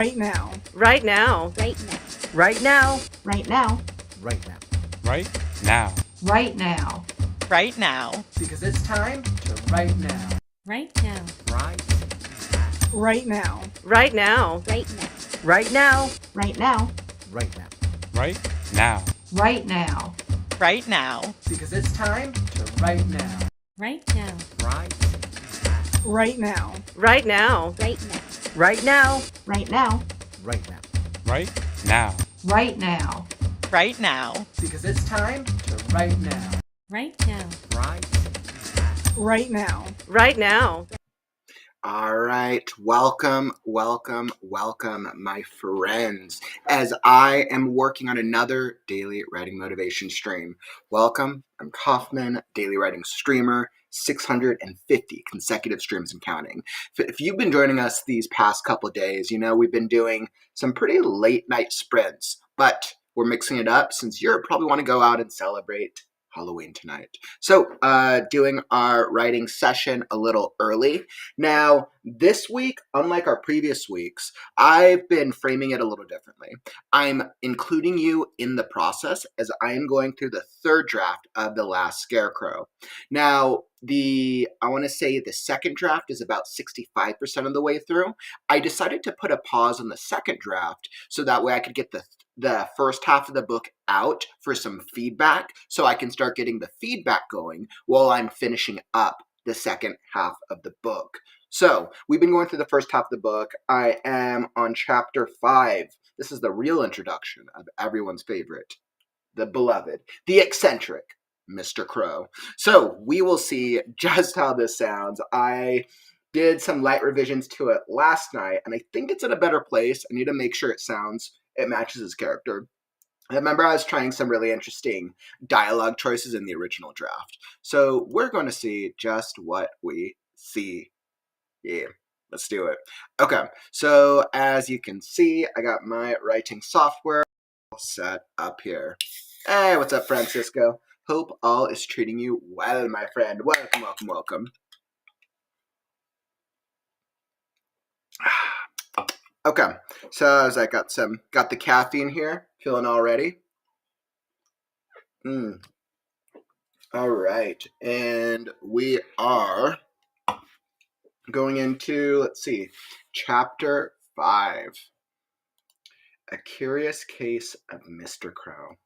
Right now. Right now. Right now. Right now. Right now. Right now. Right now. Right now. Right now. Because it's time to write now. Right now. Right now. Right now. Right now. Right now. Right now. Right now. Right now. Right now. Right now. Right now. Because it's time to write now. Right now. Right now. Right now. Right now. Right now. Right now. Right now. Right now. Right now. Right now. Right now. Because it's time to write now. Right now. Right now. Right now. All right, welcome, my friends, as I am working on another daily writing motivation stream. Welcome, I'm Kaufman, daily writing streamer, 650 consecutive streams and counting. If you've been joining us these past couple of days, you know we've been doing some pretty late night sprints, but we're mixing it up since you probably want to go out and celebrate Halloween tonight. So doing our writing session a little early. Now, this week, unlike our previous weeks, I've been framing it a little differently. I'm including you in the process as I am going through the third draft of The Last Scarecrow. Now, I want to say the second draft is about 65% of the way through. I decided to put a pause on the second draft so that way I could get the first half of the book out for some feedback so I can start getting the feedback going while I'm finishing up the second half of the book. So we've been going through the first half of the book. I am on chapter 5. This is the real introduction of everyone's favorite, the beloved, the eccentric Mr. Crow. So we will see just how this sounds. I did some light revisions to it last night, and I think it's in a better place. I need to make sure it matches his character. I remember I was trying some really interesting dialogue choices in the original draft. So we're going to see just what we see. Yeah, let's do it. Okay, so as you can see, I got my writing software all set up here. Hey, what's up, Francisco? Hope all is treating you well, my friend. Welcome. Okay, so as I got the caffeine here, feeling all ready. All right, and we are going into, let's see, chapter 5, A Curious Case of Mr. Crow.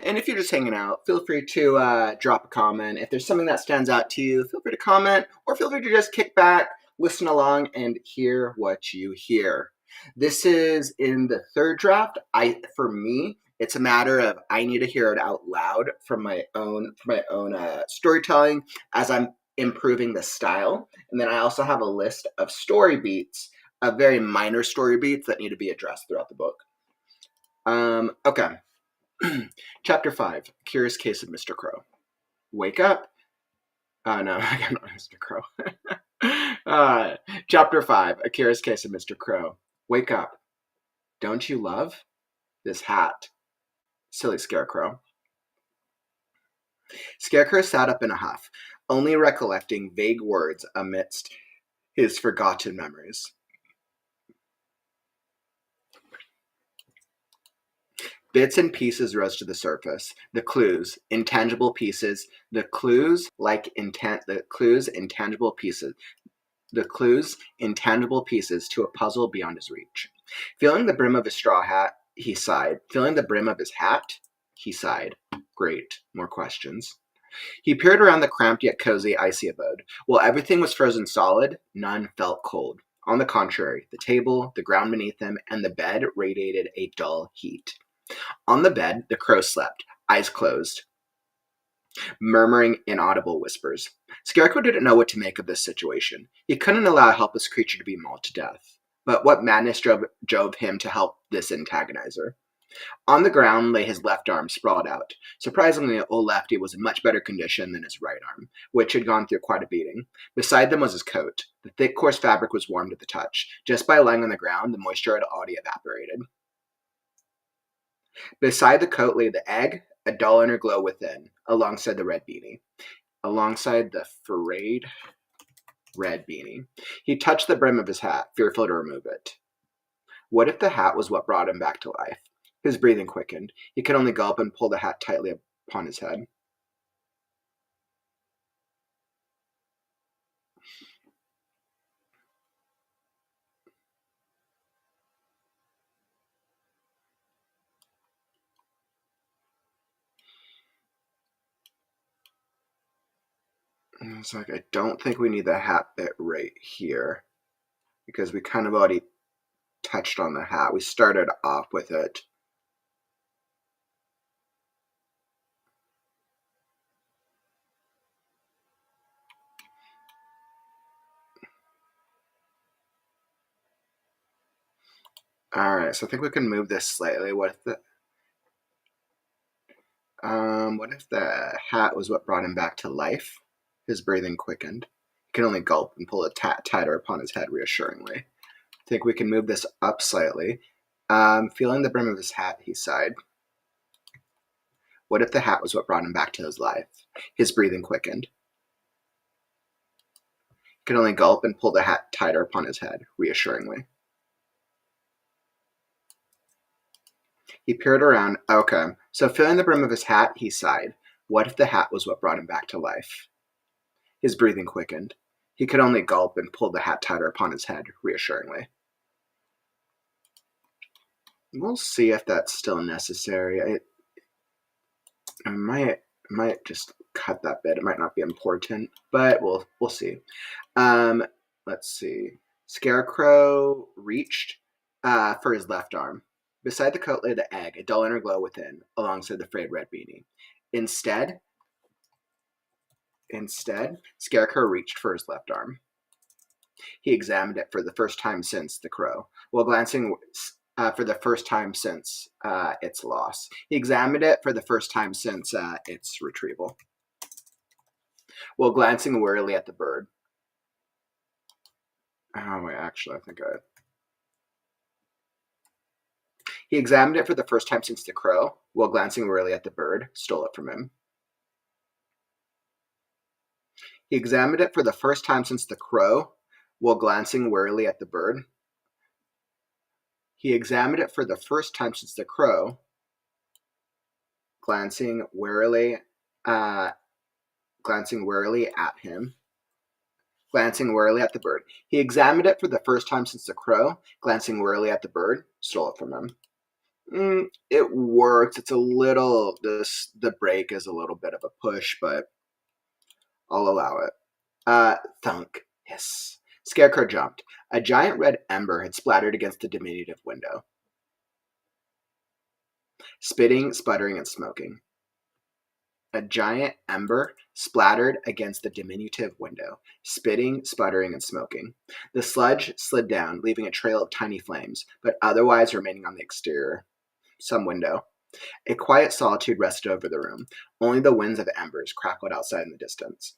And if you're just hanging out, feel free to drop a comment. If there's something that stands out to you, feel free to comment, or feel free to just kick back, listen along, and hear what you hear. This is in the third draft. For me, it's a matter of I need to hear it out loud from my own storytelling as I'm improving the style. And then I also have a list of story beats, of very minor story beats that need to be addressed throughout the book. Okay. Chapter 5, Curious Case of Mr. Crow. Wake up. No, not Mr. Crow. Chapter 5, A Curious Case of Mr. Crow. Wake up. Don't you love this hat? Silly Scarecrow. Scarecrow sat up in a huff, only recollecting vague words amidst his forgotten memories. Bits and pieces rose to the surface. The clues, intangible pieces. The clues, intangible pieces. The clues, intangible pieces to a puzzle beyond his reach. Feeling the brim of his straw hat, he sighed. Feeling the brim of his hat, he sighed. Great, more questions. He peered around the cramped yet cozy icy abode. While everything was frozen solid, none felt cold. On the contrary, the table, the ground beneath him, and the bed radiated a dull heat. On the bed, the crow slept, eyes closed, murmuring inaudible whispers. Scarecrow didn't know what to make of this situation. He couldn't allow a helpless creature to be mauled to death. But what madness drove him to help this antagonizer? On the ground lay his left arm sprawled out. Surprisingly, old Lefty was in much better condition than his right arm, which had gone through quite a beating. Beside them was his coat. The thick, coarse fabric was warm to the touch. Just by lying on the ground, the moisture had already evaporated. Beside the coat lay the egg, a dull inner glow within, alongside the red beanie. alongside the frayed red beanie. He touched the brim of his hat, fearful to remove it. What if the hat was what brought him back to life? His breathing quickened. He could only gulp and pull the hat tightly upon his head. And it's like, I don't think we need the hat bit right here, because we kind of already touched on the hat. We started off with it. Alright, so I think we can move this slightly. What if the hat was what brought him back to life? His breathing quickened. He could only gulp and pull it tighter upon his head reassuringly. I think we can move this up slightly. Feeling the brim of his hat, he sighed. What if the hat was what brought him back to his life? His breathing quickened. He could only gulp and pull the hat tighter upon his head reassuringly. He peered around. Okay, so feeling the brim of his hat, he sighed. What if the hat was what brought him back to life? His breathing quickened. He could only gulp and pull the hat tighter upon his head, reassuringly. We'll see if that's still necessary. I might just cut that bit. It might not be important, but we'll see. Let's see. Scarecrow reached for his left arm. Beside the coat lay the egg, a dull inner glow within, alongside the frayed red beanie. Instead, Scarecrow reached for his left arm. He examined it for the first time since the crow, while glancing for the first time since its loss. He examined it for the first time since its retrieval, while glancing wearily at the bird. Oh, wait, actually, I think He examined it for the first time since the crow, while glancing wearily at the bird, stole it from him. He examined it for the first time since the crow, while glancing wearily at the bird. He examined it for the first time since the crow, glancing wearily at him. Glancing wearily at the bird. He examined it for the first time since the crow, glancing wearily at the bird, stole it from him. It works. It's a little, the break is a little bit of a push, but I'll allow it. Thunk. Hiss. Scarecrow jumped. A giant red ember had splattered against the diminutive window. Spitting, sputtering, and smoking. A giant ember splattered against the diminutive window, spitting, sputtering, and smoking. The sludge slid down, leaving a trail of tiny flames, but otherwise remaining on the exterior. Some window. A quiet solitude rested over the room. Only the winds of embers crackled outside in the distance.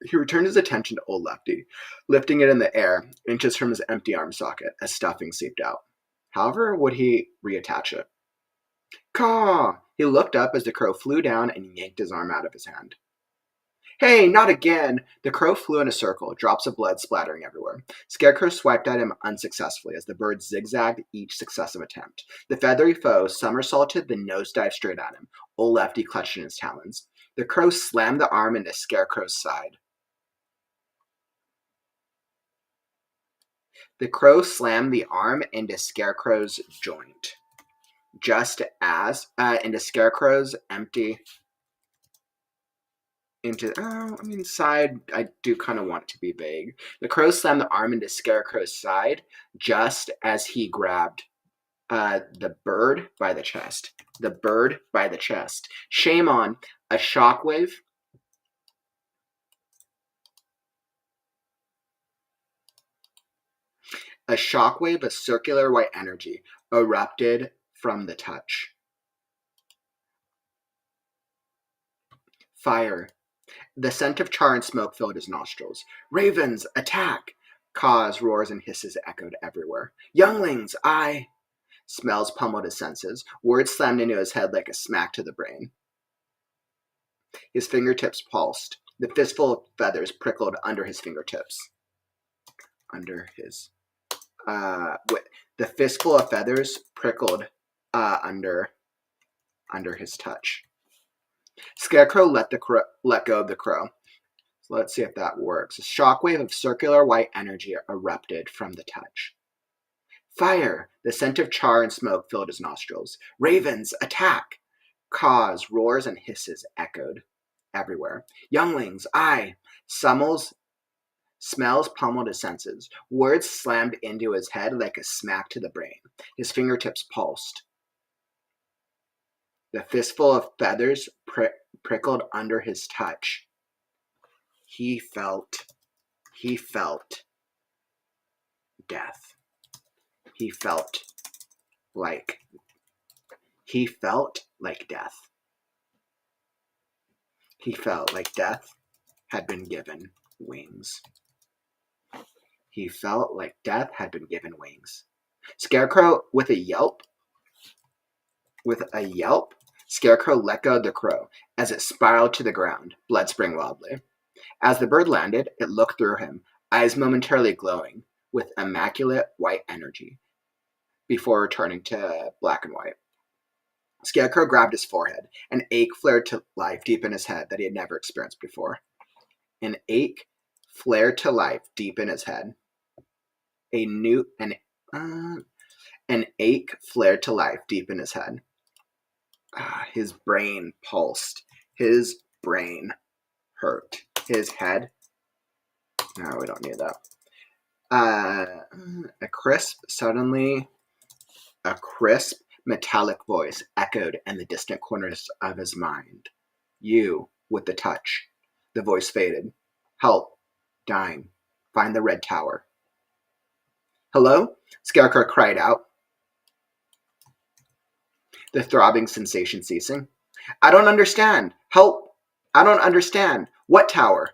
He returned his attention to Old Lefty, lifting it in the air, inches from his empty arm socket, as stuffing seeped out. However, would he reattach it? Caw! He looked up as the crow flew down and yanked his arm out of his hand. Hey, not again! The crow flew in a circle, drops of blood splattering everywhere. Scarecrow swiped at him unsuccessfully as the bird zigzagged each successive attempt. The feathery foe somersaulted, then nosedived straight at him. Old Lefty clutched in his talons. The crow slammed the arm into Scarecrow's side. The crow slammed the arm into Scarecrow's joint. Just as, into Scarecrow's empty... side, I do kind of want it to be vague. The crow slammed the arm into Scarecrow's side just as he grabbed the bird by the chest. The bird by the chest. Shame on. A shockwave. A shockwave of circular white energy erupted from the touch. Fire. The scent of char and smoke filled his nostrils. Ravens, attack! Caws, roars, and hisses echoed everywhere. Younglings, I... Smells pummeled his senses. Words slammed into his head like a smack to the brain. His fingertips pulsed. The fistful of feathers prickled under his fingertips. The fistful of feathers prickled under his touch. Scarecrow let go of the crow. So let's see if that works. A shockwave of circular white energy erupted from the touch. Fire! The scent of char and smoke filled his nostrils. Ravens, attack! Caws, roars, and hisses echoed everywhere. Younglings, aye! Smells pummeled his senses. Words slammed into his head like a smack to the brain. His fingertips pulsed. The fistful of feathers prickled under his touch. He felt death. He felt like death. He felt like death had been given wings. He felt like death had been given wings. Scarecrow, with a yelp, Scarecrow let go of the crow as it spiraled to the ground, blood spraying wildly. As the bird landed, it looked through him, eyes momentarily glowing with immaculate white energy, before returning to black and white. Scarecrow grabbed his forehead. An ache flared to life deep in his head that he had never experienced before. An ache flared to life deep in his head. An ache flared to life deep in his head. His brain pulsed. His brain hurt. His head. No, we don't need that. A crisp, metallic voice echoed in the distant corners of his mind. You, with the touch. The voice faded. Help. Dying. Find the red tower. Hello? Scarecrow cried out, the throbbing sensation ceasing. I don't understand. Help. I don't understand. What tower?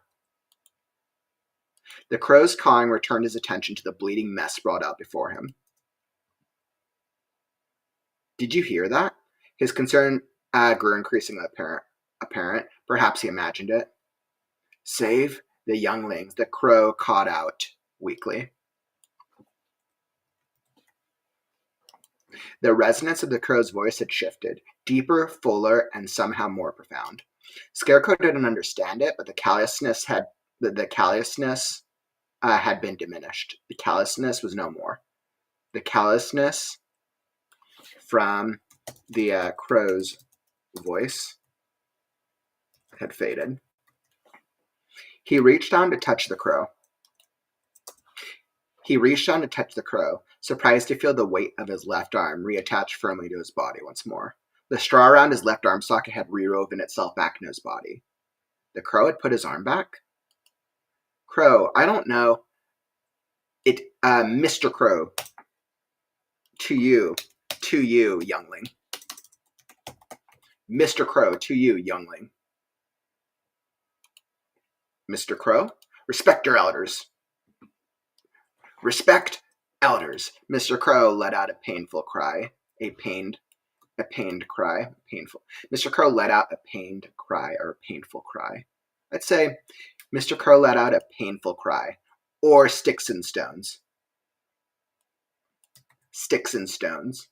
The crow's cawing returned his attention to the bleeding mess sprawled out before him. Did you hear that? His concern grew increasingly apparent. Perhaps he imagined it. Save the younglings, the crow cawed out weakly. The resonance of the crow's voice had shifted, deeper, fuller, and somehow more profound. Scarecrow didn't understand it, but the callousness had been diminished. The callousness was no more. The callousness from the crow's voice had faded. He reached down to touch the crow. Surprised to feel the weight of his left arm reattach firmly to his body once more. The straw around his left arm socket had rewoven itself back into his body. The crow had put his arm back? Crow, I don't know. Mr. Crow. To you, youngling. Mr. Crow, to you, youngling. Mr. Crow, respect your elders. Respect elders. Mr. Crow let out a painful cry. A pained cry. Painful. Mr. Crow let out a pained cry or a painful cry. I'd say Mr. Crow let out a painful cry. Or sticks and stones. Sticks and stones.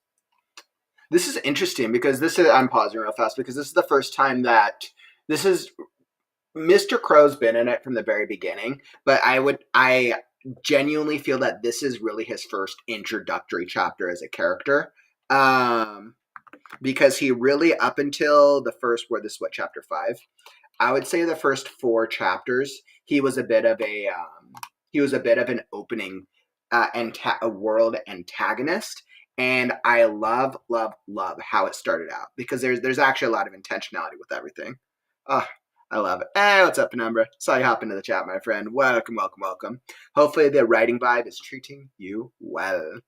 This is interesting because I'm pausing real fast because this is the first time that Mr. Crow's been in it from the very beginning, but I genuinely feel that this is really his first introductory chapter as a character. Because he really, up until the first, chapter 5? I would say the first 4 chapters, he was a bit of an opening a world antagonist, and I love how it started out because there's actually a lot of intentionality with everything. I love it. Hey, what's up, Penumbra? Saw you hop into the chat, my friend. Welcome. Hopefully the writing vibe is treating you well.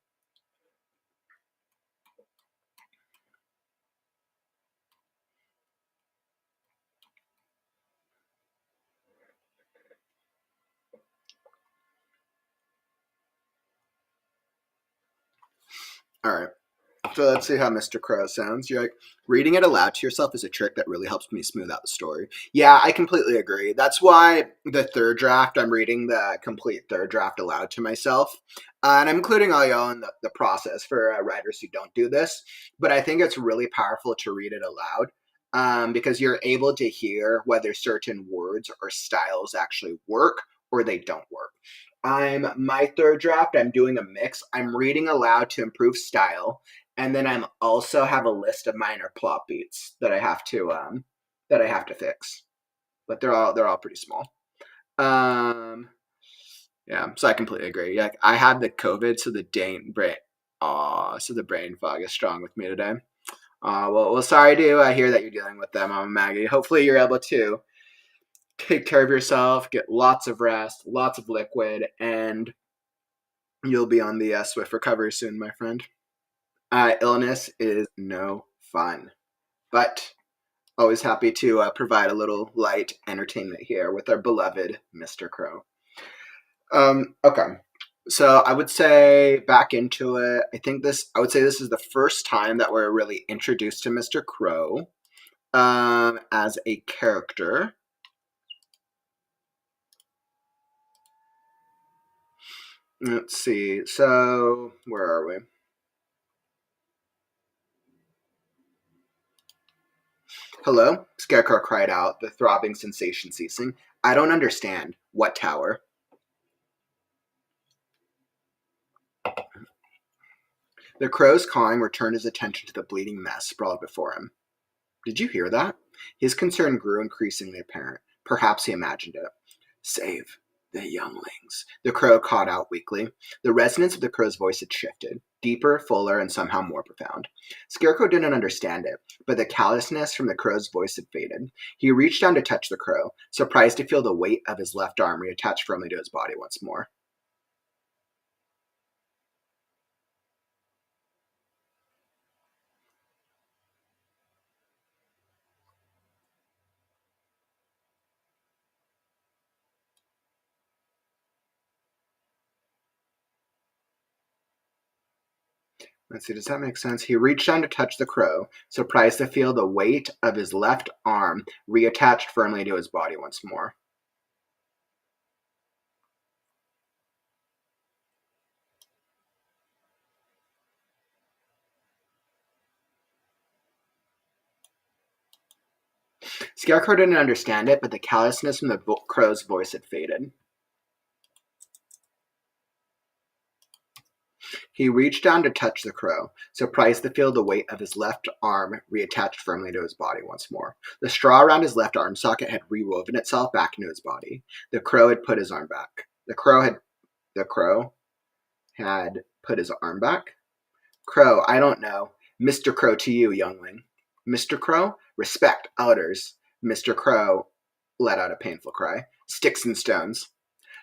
All right. So let's see how Mr. Crow sounds. You're like, reading it aloud to yourself is a trick that really helps me smooth out the story. Yeah, I completely agree. That's why the third draft, I'm reading the complete third draft aloud to myself. And I'm including all y'all in the process for writers who don't do this. But I think it's really powerful to read it aloud because you're able to hear whether certain words or styles actually work or they don't work. My third draft, I'm doing a mix. I'm reading aloud to improve style. And then I'm also have a list of minor plot beats that I have to fix, but they're all pretty small. Yeah, so I completely agree. Yeah, I had the COVID, so the brain fog is strong with me today. Well, sorry to hear that you're dealing with that, Mama Maggie. Hopefully, you're able to take care of yourself, get lots of rest, lots of liquid, and you'll be on the swift recovery soon, my friend. Illness is no fun, but always happy to provide a little light entertainment here with our beloved Mr. Crow. Okay, so I would say back into it. I would say this is the first time that we're really introduced to Mr. Crow as a character. Let's see. So where are we? Hello? Scarecrow cried out, the throbbing sensation ceasing. I don't understand. What tower? The crow's cawing returned his attention to the bleeding mess sprawled before him. Did you hear that? His concern grew increasingly apparent. Perhaps he imagined it. Save the younglings, the crow called out weakly. The resonance of the crow's voice had shifted, deeper, fuller, and somehow more profound. Scarecrow didn't understand it, but the callousness from the crow's voice had faded. He reached down to touch the crow, surprised to feel the weight of his left arm reattached firmly to his body once more. Let's see, does that make sense? He reached down to touch the crow, surprised to feel the weight of his left arm reattached firmly to his body once more. Scarecrow didn't understand it, but the callousness from the crow's voice had faded. He reached down to touch the crow, surprised to feel the weight of his left arm reattached firmly to his body once more. The straw around his left arm socket had rewoven itself back into his body. The crow had put his arm back. The crow had put his arm back. Crow, I don't know. Mr. Crow to you, youngling. Mr. Crow? Respect, elders. Mr. Crow let out a painful cry. Sticks and stones.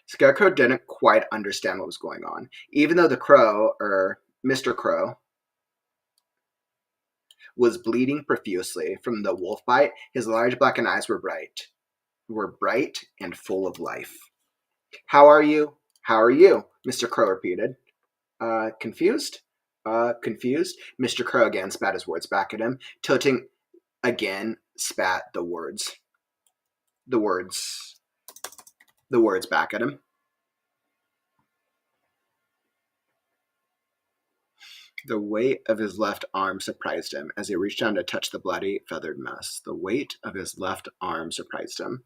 Scarecrow didn't quite understand what was going on. Even though the crow, Mr. Crow, was bleeding profusely from the wolf bite, his large blackened eyes were bright and full of life. How are you? How are you? Mr. Crow repeated. Confused? Confused? Mr. Crow again spat his words back at him, tilting again spat the words back at him. The weight of his left arm surprised him as he reached down to touch the bloody, feathered mess. The weight of his left arm surprised him.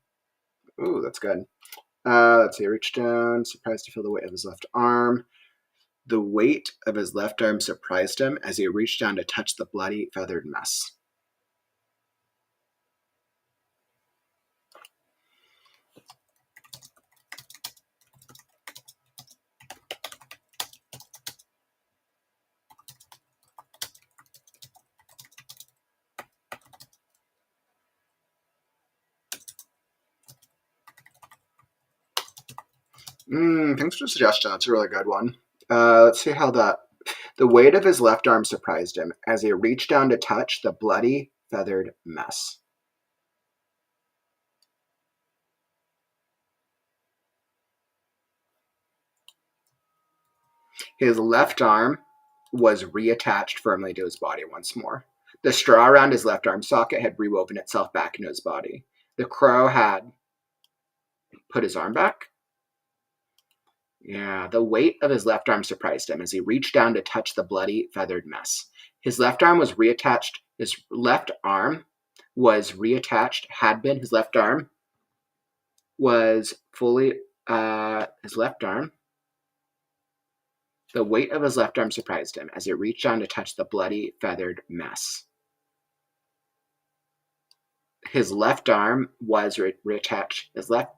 Ooh, that's good. Let's see, he reached down, surprised to feel the weight of his left arm. The weight of his left arm surprised him as he reached down to touch the bloody, feathered mess. Thanks for the suggestion. That's a really good one. Let's see how the weight of his left arm surprised him as he reached down to touch the bloody, feathered mess. His left arm was reattached firmly to his body once more. The straw around his left arm socket had rewoven itself back into his body. The crow had put his arm back. Yeah, the weight of his left arm surprised him as he reached down to touch the bloody, feathered mess. His left arm was reattached. His left arm was reattached, had been. His left arm was fully, his left arm. The weight of his left arm surprised him as he reached down to touch the bloody, feathered mess. His left arm was reattached. His left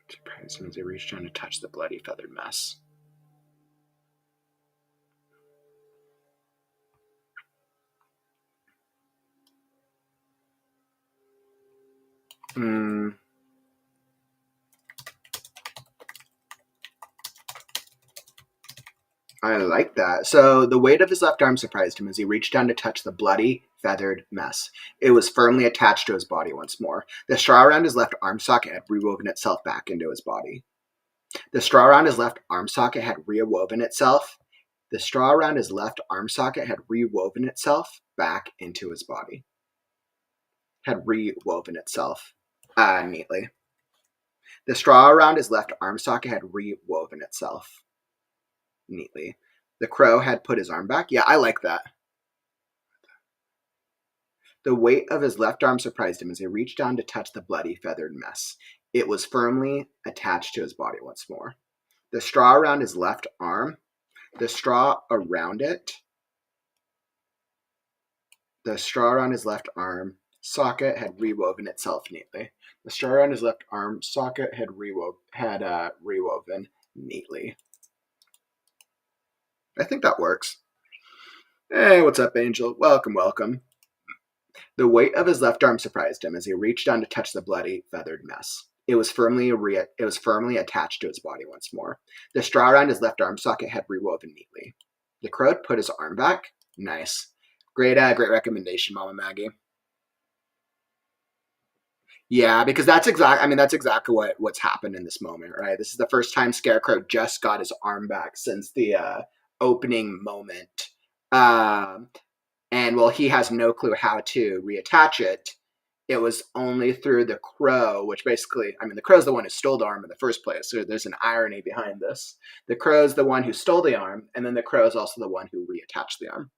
surprised him as he reached down to touch the bloody, feathered mess. I like that. So the weight of his left arm surprised him as he reached down to touch the bloody, feathered mess. It was firmly attached to his body once more. The straw around his left arm socket had rewoven itself back into his body. The straw around his left arm socket had rewoven itself. The straw around his left arm socket had rewoven itself back into his body. Had rewoven itself neatly. The straw around his left arm socket had rewoven itself neatly. The crow had put his arm back. Yeah, I like that. The weight of his left arm surprised him as he reached down to touch the bloody, feathered mess. It was firmly attached to his body once more. The straw around his left arm, the straw around his left arm socket had rewoven itself neatly. The straw around his left arm socket had rewoven neatly. I think that works. Hey, what's up, Angel? Welcome, welcome. The weight of his left arm surprised him as he reached down to touch the bloody, feathered mess. It was firmly attached to his body once more. The straw around his left arm socket had rewoven neatly. The crow put his arm back. Nice. Great recommendation, Mama Maggie. Yeah, because that's exactly what's happened in this moment, right? This is the first time Scarecrow just got his arm back since the opening moment. And while he has no clue how to reattach it, it was only through the crow, which basically, the crow's the one who stole the arm in the first place. So there's an irony behind this. The crow's the one who stole the arm, and then the crow is also the one who reattached the arm.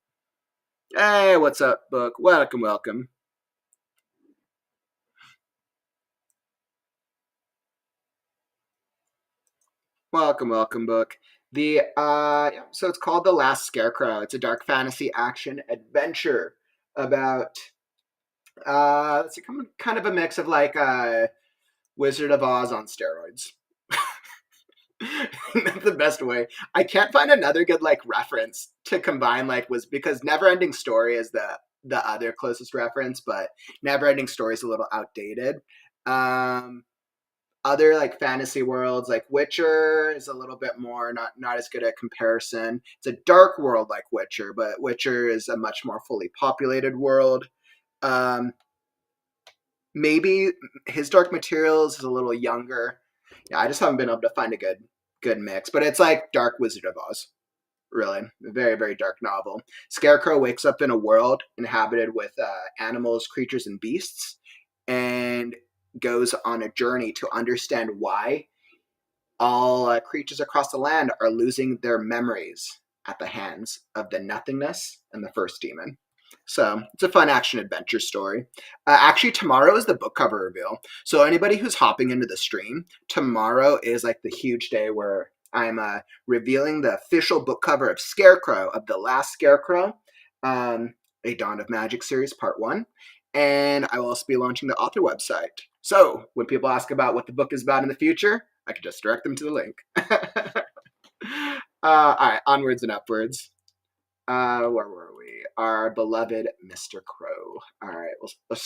Hey, what's up, Book? Welcome, welcome. Welcome, welcome, Book. So it's called The Last Scarecrow. It's a dark fantasy action adventure about it's kind of a mix of like Wizard of Oz on steroids. That's the best way. I can't find another good like reference to combine was because Neverending Story is the other closest reference, but Neverending Story is a little outdated. Other like fantasy worlds like Witcher is a little bit more not as good a comparison. It's a dark world like Witcher, but Witcher is a much more fully populated world. Maybe his Dark Materials is a little younger. Yeah, I just haven't been able to find a good mix, but it's like Dark Wizard of Oz. Really, a very, very dark novel. Scarecrow wakes up in a world inhabited with animals, creatures, and beasts, and goes on a journey to understand why all creatures across the land are losing their memories at the hands of the Nothingness and the First Demon. So it's a fun action adventure story. Actually, tomorrow is the book cover reveal. So anybody who's hopping into the stream, tomorrow is like the huge day where I'm revealing the official book cover of Scarecrow, of The Last Scarecrow, A Dawn of Magic series, part 1. And I will also be launching the author website. So when people ask about what the book is about in the future, I can just direct them to the link. All right, onwards and upwards. Where were we? Our beloved Mr. Crow. All right,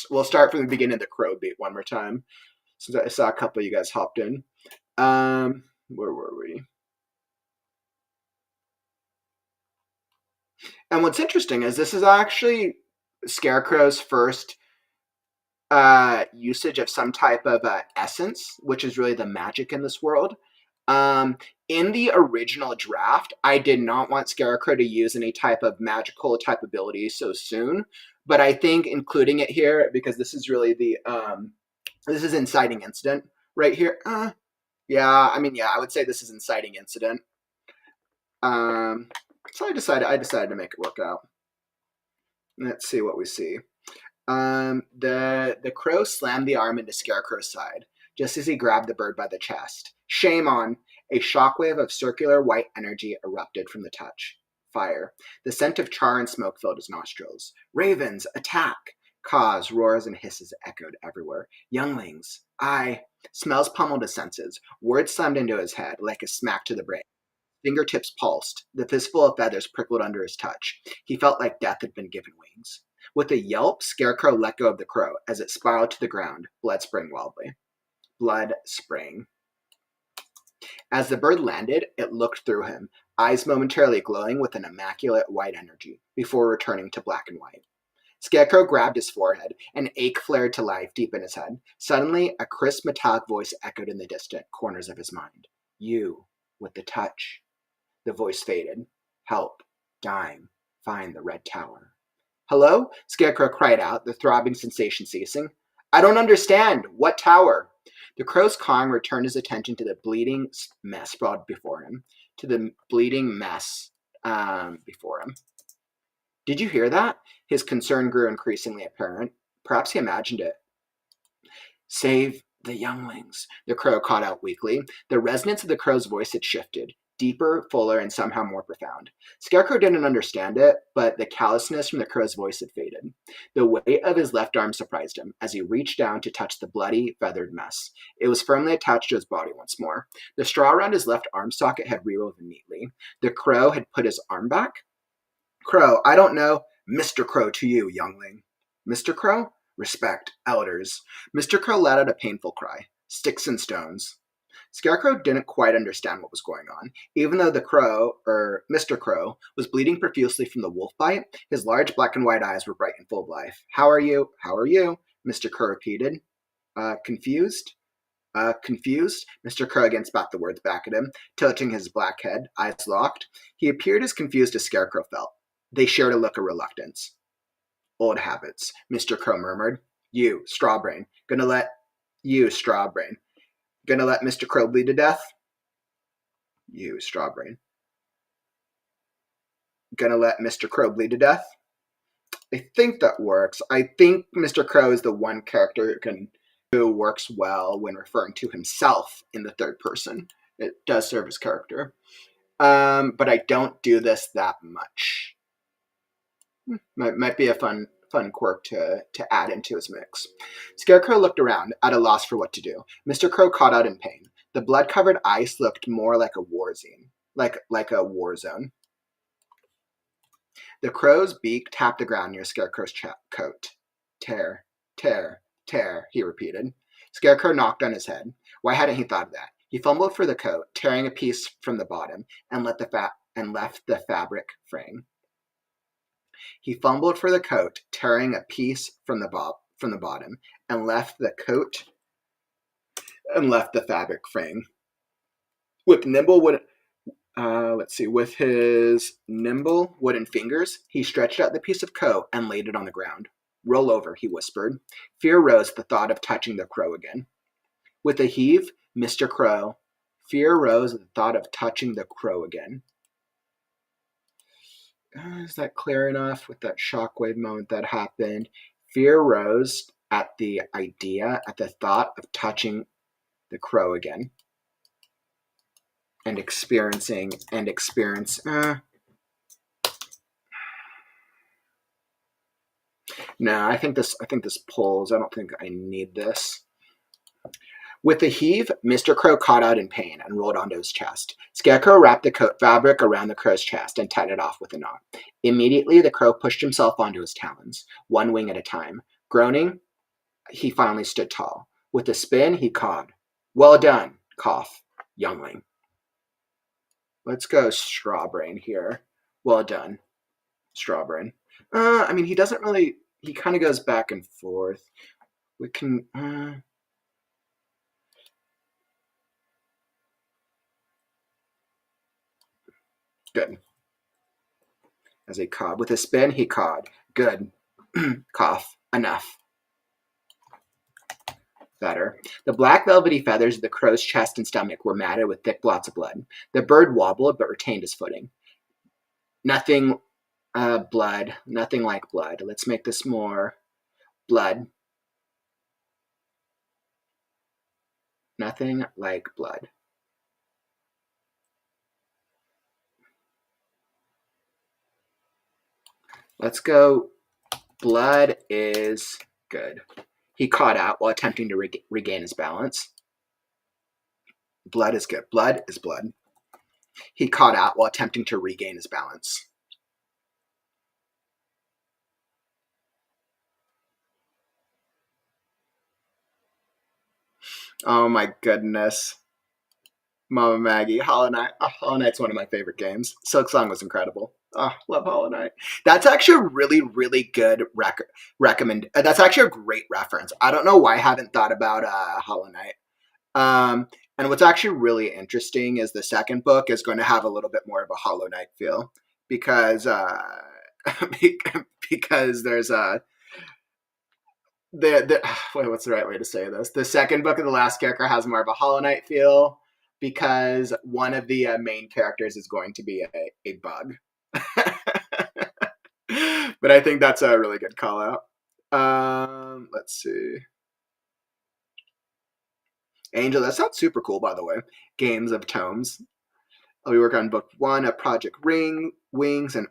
we'll start from the beginning of the Crow beat one more time, since I saw a couple of you guys hopped in. Where were we? And what's interesting is this is actually Scarecrow's first usage of some type of essence, which is really the magic in this world. In the original draft, I did not want Scarecrow to use any type of magical type ability so soon, but I think including it here, because this is really this is inciting incident right here. Yeah, I would say this is inciting incident. So I decided to make it work out. Let's see what we see. The crow slammed the arm into Scarecrow's side, just as he grabbed the bird by the chest. Shame on! A shockwave of circular white energy erupted from the touch. Fire. The scent of char and smoke filled his nostrils. Ravens, attack! Caws, roars, and hisses echoed everywhere. Younglings. Smells pummeled his senses. Words slammed into his head like a smack to the brain. Fingertips pulsed. The fistful of feathers prickled under his touch. He felt like death had been given wings. With a yelp, Scarecrow let go of the crow as it spiraled to the ground, blood spraying wildly. Blood spraying. As the bird landed, it looked through him, eyes momentarily glowing with an immaculate white energy, before returning to black and white. Scarecrow grabbed his forehead, an ache flared to life deep in his head. Suddenly, a crisp metallic voice echoed in the distant corners of his mind. You, with the touch. The voice faded. Help. Dying. Find the red tower. Hello? Scarecrow cried out, the throbbing sensation ceasing. I don't understand. What tower? The crow's cawing returned his attention to the bleeding mess sprawled before him. Did you hear that? His concern grew increasingly apparent. Perhaps he imagined it. Save the younglings, the crow called out weakly. The resonance of the crow's voice had shifted. Deeper, fuller, and somehow more profound. Scarecrow didn't understand it, but the callousness from the crow's voice had faded. The weight of his left arm surprised him as he reached down to touch the bloody, feathered mess. It was firmly attached to his body once more. The straw around his left arm socket had rewoven neatly. The crow had put his arm back. Crow, I don't know. Mr. Crow to you, youngling. Mr. Crow? Respect, elders. Mr. Crow let out a painful cry. Sticks and stones. Scarecrow didn't quite understand what was going on. Even though Mr. Crow, was bleeding profusely from the wolf bite, his large black and white eyes were bright and full of life. How are you? How are you? Mr. Crow repeated. Confused? Confused? Mr. Crow again spat the words back at him, tilting his black head, eyes locked. He appeared as confused as Scarecrow felt. They shared a look of reluctance. Old habits, Mr. Crow murmured. You, Strawbrain. Gonna let Mr. Crow bleed to death? You, Strawbrain. Gonna let Mr. Crow bleed to death? I think that works. I think Mr. Crow is the one character who works well when referring to himself in the third person. It does serve his character. But I don't do this that much. Might be a fun quirk to add into his mix. Scarecrow looked around, at a loss for what to do. Mr. Crow caught out in pain. The blood-covered ice looked more like a war zone. Like a war zone. The crow's beak tapped the ground near Scarecrow's coat. Tear, tear, tear, he repeated. Scarecrow knocked on his head. Why hadn't he thought of that? He fumbled for the coat, tearing a piece from the bottom, and left the fabric fraying. He fumbled for the coat, tearing a piece from the bottom, and left the fabric fraying. With his nimble wooden fingers, he stretched out the piece of coat and laid it on the ground. Roll over, he whispered. Fear rose at the thought of touching the crow again. With a heave, fear rose at the thought of touching the crow again. Is that clear enough with that shockwave moment that happened? Fear rose at the thought of touching the crow again. And experience. No, I think this pulls. I don't think I need this. With a heave, Mr. Crow caught out in pain and rolled onto his chest. Scarecrow wrapped the coat fabric around the crow's chest and tied it off with a knot. Immediately, the crow pushed himself onto his talons, one wing at a time. Groaning, he finally stood tall. With a spin, he cawed. Well done, cough, youngling. Let's go Strawbrain here. Well done, Strawbrain. He doesn't really... He kind of goes back and forth. We can... Good. As he cawed. With a spin, he cawed. Good. Cough. Enough. Better. The black velvety feathers of the crow's chest and stomach were matted with thick blots of blood. The bird wobbled but retained his footing. Nothing blood. Nothing like blood. Let's make this more blood. Nothing like blood. Let's go. Blood is good. He cawed out while attempting to regain his balance. Blood is good. Blood is blood. He cawed out while attempting to regain his balance. Oh my goodness. Mama Maggie, Hollow Knight. Oh, Hollow Knight's one of my favorite games. Silk Song was incredible. Oh, love Hollow Knight. That's actually a really, really good recommend. That's actually a great reference. I don't know why I haven't thought about Hollow Knight. And what's actually really interesting is the second book is going to have a little bit more of a Hollow Knight feel because because there's what's the right way to say this? The second book of the Last Scarecrow has more of a Hollow Knight feel because one of the main characters is going to be a bug. But I think that's a really good call out. Let's see. Angel, that sounds super cool, by the way. Games of Tomes. We work on book 1 of Project Wings, and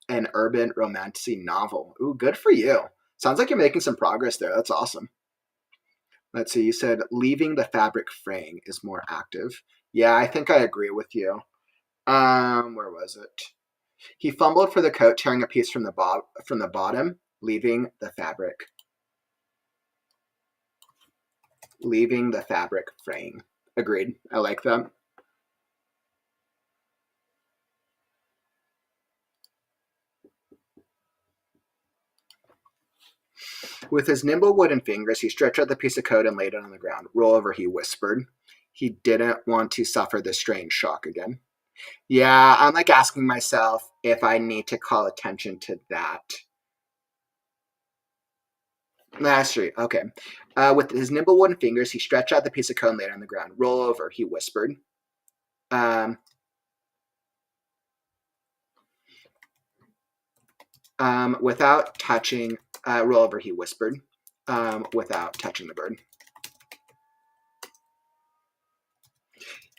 an urban romantasy novel. Ooh, good for you. Sounds like you're making some progress there. That's awesome. Let's see. You said leaving the fabric fraying is more active. Yeah, I think I agree with you. Where was it? He fumbled for the coat, tearing a piece from the bottom, leaving the fabric. Leaving the fabric fraying. Agreed. I like that. With his nimble wooden fingers, he stretched out the piece of coat and laid it on the ground. Roll over, he whispered. He didn't want to suffer the strange shock again. Yeah, I'm like asking myself if I need to call attention to that. That's true. Okay. With his nimble wooden fingers, he stretched out the piece of coat and laid it on the ground. Roll over, he whispered. Without touching, roll over, he whispered. Without touching the bird.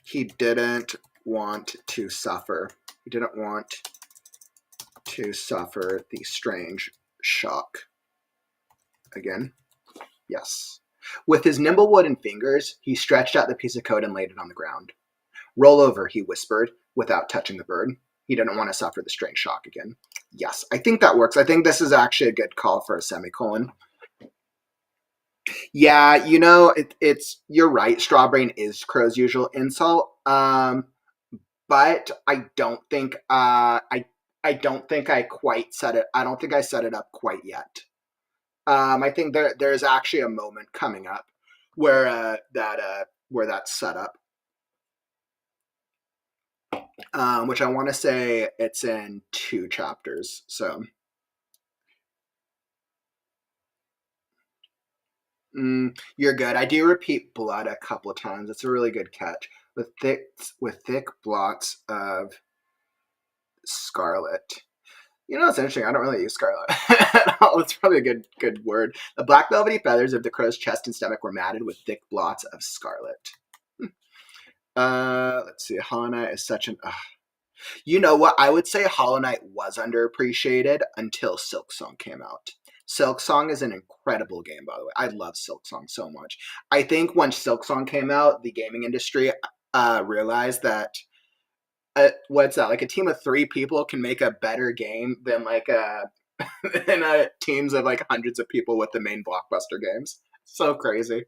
He didn't want to suffer. He didn't want to suffer the strange shock. Again. Yes. With his nimble wooden fingers, he stretched out the piece of coat and laid it on the ground. Roll over, he whispered, without touching the bird. He didn't want to suffer the strange shock again. Yes, I think that works. I think this is actually a good call for a semicolon. Yeah, you know, you're right. Strawbrain is Crow's usual insult. But I don't think I don't think I quite set it. I don't think I set it up quite yet. I think there's actually a moment coming up where that's set up. Which I want to say it's in 2 chapters. So you're good. I do repeat blood a couple of times. It's a really good catch. With thick blots of scarlet. You know, it's interesting. I don't really use scarlet at all. It's probably a good word. The black velvety feathers of the crow's chest and stomach were matted with thick blots of scarlet. Let's see. Hollow Knight is such an... You know what? I would say Hollow Knight was underappreciated until Silk Song came out. Silk Song is an incredible game, by the way. I love Silk Song so much. I think when Silk Song came out, the gaming industry realized that what's that? Like a team of 3 people can make a better game than like teams of like hundreds of people with the main blockbuster games. So crazy.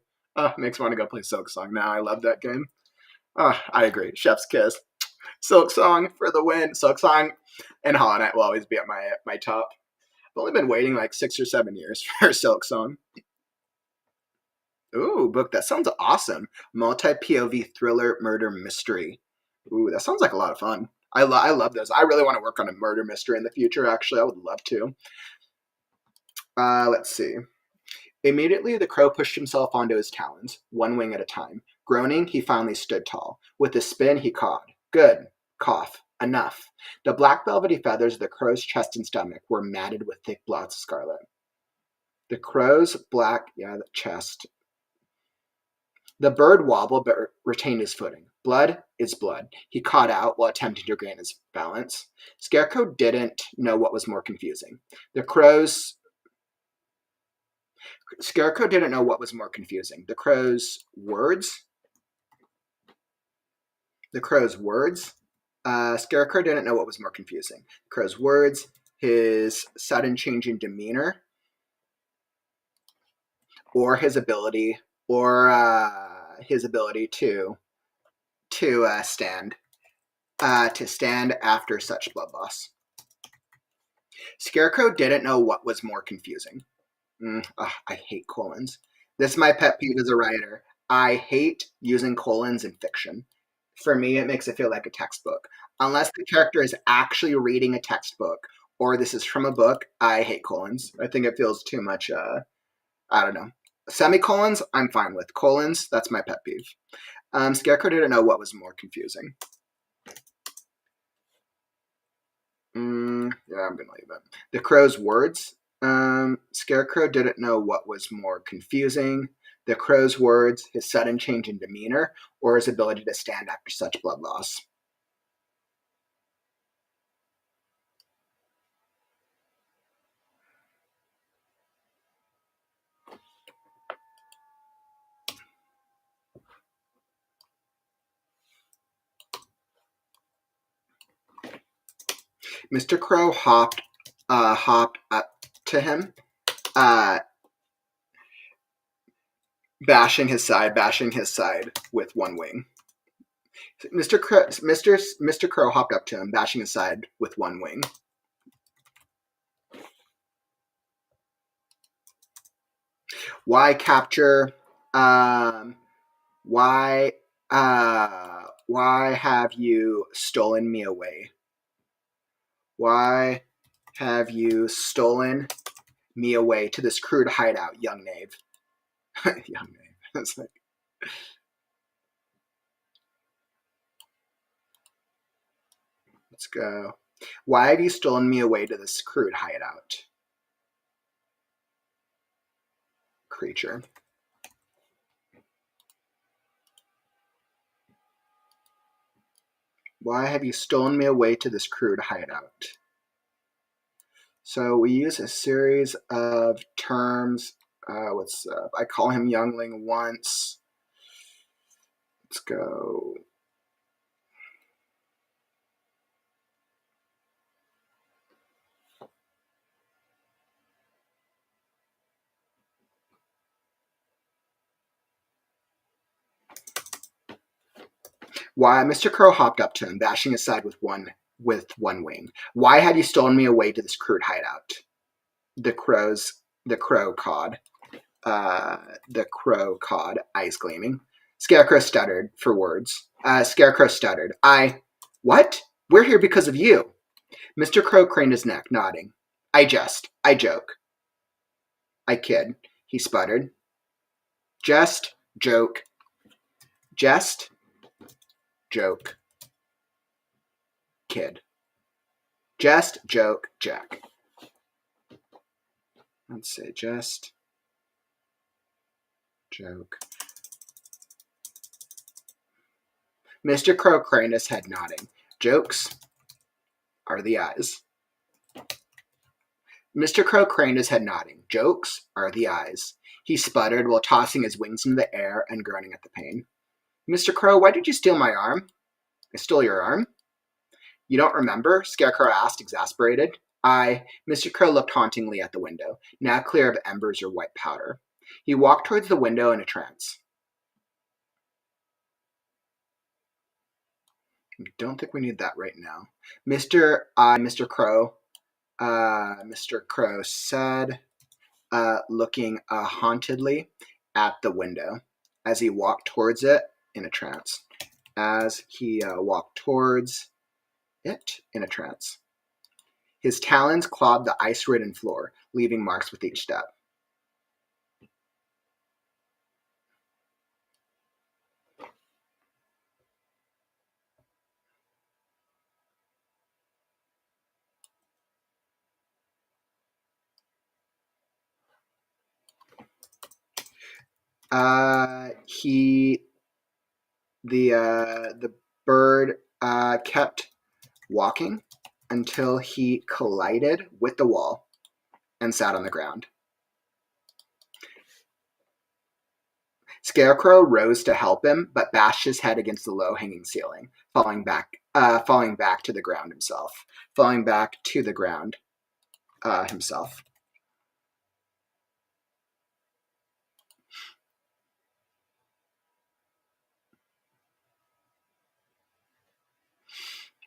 Makes me want to go play Silk Song now. I love that game. I agree. Chef's kiss. Silk Song for the win. Silk Song and Hollow Knight will always be at my top. I've only been waiting like 6 or 7 years for Silk Song. Ooh, book. That sounds awesome. Multi-POV thriller murder mystery. Ooh, that sounds like a lot of fun. I love those. I really want to work on a murder mystery in the future, actually. I would love to. Let's see. Immediately, the crow pushed himself onto his talons, one wing at a time. Groaning, he finally stood tall. With a spin, he cawed. Good. Cough. Enough. The black velvety feathers of the crow's chest and stomach were matted with thick blots of scarlet. The crow's black, chest. The bird wobbled but retained his footing. Blood is blood, he cawed out while attempting to regain his balance. Scarecrow didn't know what was more confusing. Scarecrow didn't know what was more confusing. The crow's words. Scarecrow didn't know what was more confusing. The crow's words, his sudden change in demeanor, or his ability to stand after such blood loss. Scarecrow didn't know what was more confusing. I hate colons. This is my pet peeve as a writer. I hate using colons in fiction. For me, it makes it feel like a textbook. Unless the character is actually reading a textbook or this is from a book, I hate colons. I think it feels too much, I don't know. Semicolons, I'm fine with. Colons, that's my pet peeve. Scarecrow didn't know what was more confusing. Yeah, I'm going to leave it. The crow's words. Scarecrow didn't know what was more confusing. The crow's words, his sudden change in demeanor, or his ability to stand after such blood loss. Mr. Crow hopped up to him, bashing his side with one wing. Mr. Crow hopped up to him, bashing his side with one wing. Why capture? Why have you stolen me away? Why have you stolen me away to this crude hideout, young knave? Young knave. That's like. Let's go. Why have you stolen me away to this crude hideout? Creature. Why have you stolen me away to this crude hideout? So we use a series of terms. I call him youngling once. Let's go. Why? Mr. Crow hopped up to him, bashing his side with one wing. Why had you stolen me away to this crude hideout? The crow cawed. The crow cawed, eyes gleaming. Scarecrow stuttered for words. What? We're here because of you. Mr. Crow craned his neck, nodding. I joke. I kid, he sputtered. Jest, joke. Jest, joke, kid. Jest, joke, jack. Let's say jest, joke. Mr. Crow craned his head, nodding. Jokes are the eyes. Mr. Crow craned his head, nodding. Jokes are the eyes. He sputtered while tossing his wings into the air and groaning at the pain. Mr. Crow, why did you steal my arm? I stole your arm? You don't remember? Scarecrow asked, exasperated. Mr. Crow looked hauntingly at the window, now clear of embers or white powder. He walked towards the window in a trance. I don't think we need that right now. Mr. Crow said, looking hauntedly at the window as he walked towards it in a trance. As he walked towards it in a trance. His talons clawed the ice-ridden floor, leaving marks with each step. The bird kept walking until he collided with the wall and sat on the ground. Scarecrow rose to help him, but bashed his head against the low-hanging ceiling, falling back to the ground himself.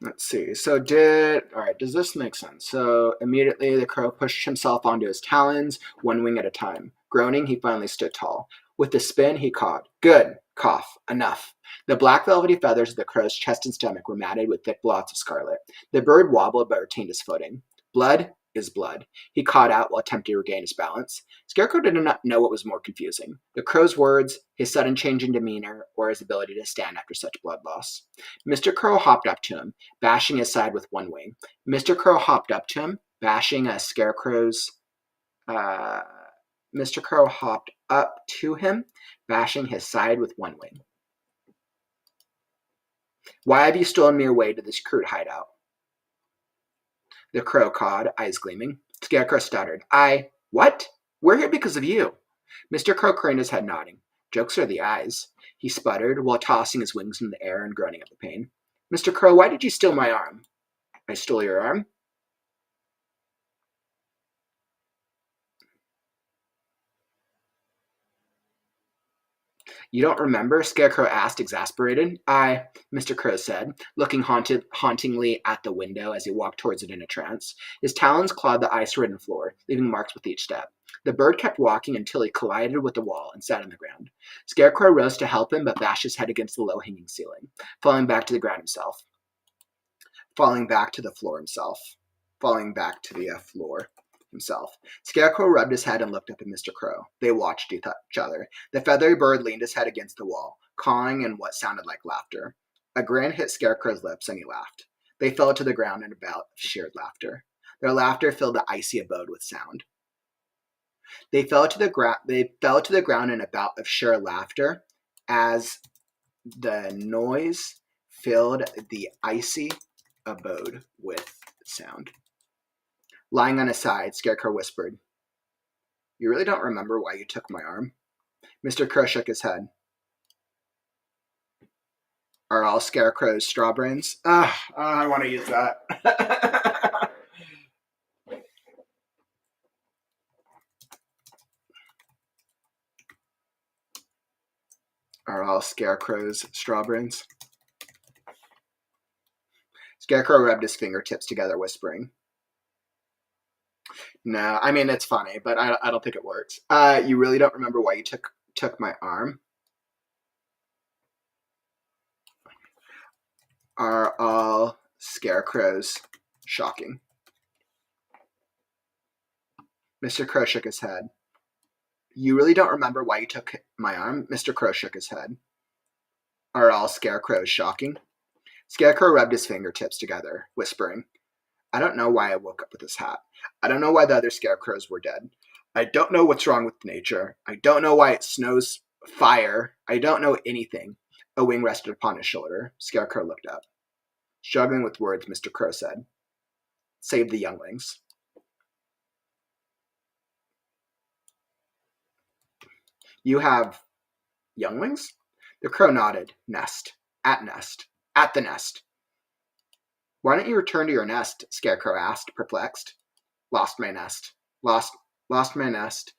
Let's see. Does this make sense? So immediately the crow pushed himself onto his talons, one wing at a time. Groaning, he finally stood tall. With a spin, he cawed. Good. Cough. Enough. The black velvety feathers of the crow's chest and stomach were matted with thick blots of scarlet. The bird wobbled but retained his footing. Blood is blood, he cawed out while attempting to regain his balance. Scarecrow did not know what was more confusing, the crow's words, his sudden change in demeanor, or his ability to stand after such blood loss. Mr. Crow hopped up to him, bashing his side with one wing. Mr. Crow hopped up to him, bashing a Scarecrow's... Mr. Crow hopped up to him, bashing his side with one wing. Why have you stolen me away to this crude hideout? The crow cawed, eyes gleaming. Scarecrow stuttered. What? We're here because of you. Mr. Crow craned his head, nodding. Jokes are the eyes, he sputtered, while tossing his wings in the air and groaning at the pain. Mr. Crow, why did you steal my arm? I stole your arm? You don't remember? Scarecrow asked, exasperated. Mr. Crow said, looking hauntingly at the window as he walked towards it in a trance. His talons clawed the ice-ridden floor, leaving marks with each step. The bird kept walking until he collided with the wall and sat on the ground. Scarecrow rose to help him, but bashed his head against the low-hanging ceiling, falling back to the floor himself. Scarecrow rubbed his head and looked up at Mr. Crow. They watched each other. The feathery bird leaned his head against the wall, cawing in what sounded like laughter. A grin hit Scarecrow's lips, and he laughed. They fell to the ground in a bout of shared laughter. Their laughter filled the icy abode with sound. They fell to the ground in a bout of sheer laughter as the noise filled the icy abode with sound. Lying on his side, Scarecrow whispered, You really don't remember why you took my arm? Mr. Crow shook his head. Are all Scarecrows straw brains? I want to use that. Are all Scarecrows straw brains? Scarecrow rubbed his fingertips together, whispering, No, I mean, it's funny, but I don't think it works. You really don't remember why you took my arm? Are all Scarecrows shocking? Mr. Crow shook his head. You really don't remember why you took my arm? Mr. Crow shook his head. Are all Scarecrows shocking? Scarecrow rubbed his fingertips together, whispering, I don't know why I woke up with this hat. I don't know why the other Scarecrows were dead. I don't know what's wrong with nature. I don't know why it snows fire. I don't know anything. A wing rested upon his shoulder. Scarecrow looked up. Struggling with words, Mr. Crow said, Save the younglings. You have younglings? The crow nodded. Nest. At the nest. Why don't you return to your nest? Scarecrow asked, perplexed. Lost my nest. Lost my nest.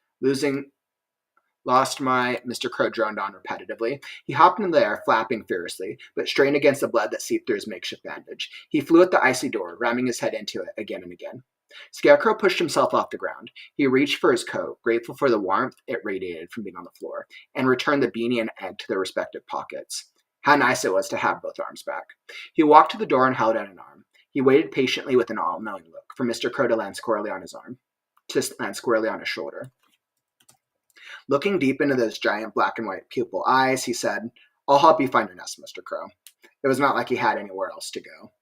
Lost my... Mr. Crow droned on repetitively. He hopped into the air, flapping furiously, but strained against the blood that seeped through his makeshift bandage. He flew at the icy door, ramming his head into it again and again. Scarecrow pushed himself off the ground. He reached for his coat, grateful for the warmth it radiated from being on the floor, and returned the beanie and egg to their respective pockets. How nice it was to have both arms back. He walked to the door and held out an arm. He waited patiently with an all-knowing look for Mr. Crow to land squarely on his arm, to land squarely on his shoulder. Looking deep into those giant black and white pupil eyes, he said, "I'll help you find your nest, Mr. Crow." It was not like he had anywhere else to go.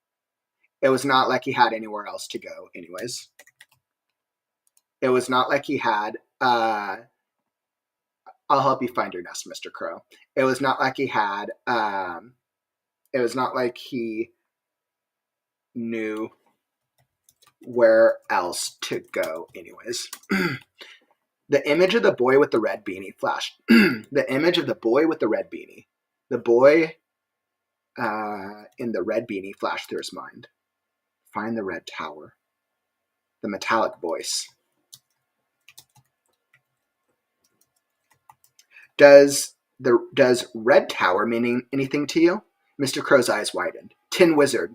It was not like he had anywhere else to go, anyways. It was not like he had, I'll help you find your nest, Mr. Crow. It was not like he had, it was not like he knew where else to go, anyways. The image of the boy with the red beanie flashed. The image of the boy with the red beanie. The boy in the red beanie flashed through his mind. Find the red tower. The metallic voice. Does red tower mean anything to you? Mr. Crow's eyes widened. Tin Wizard.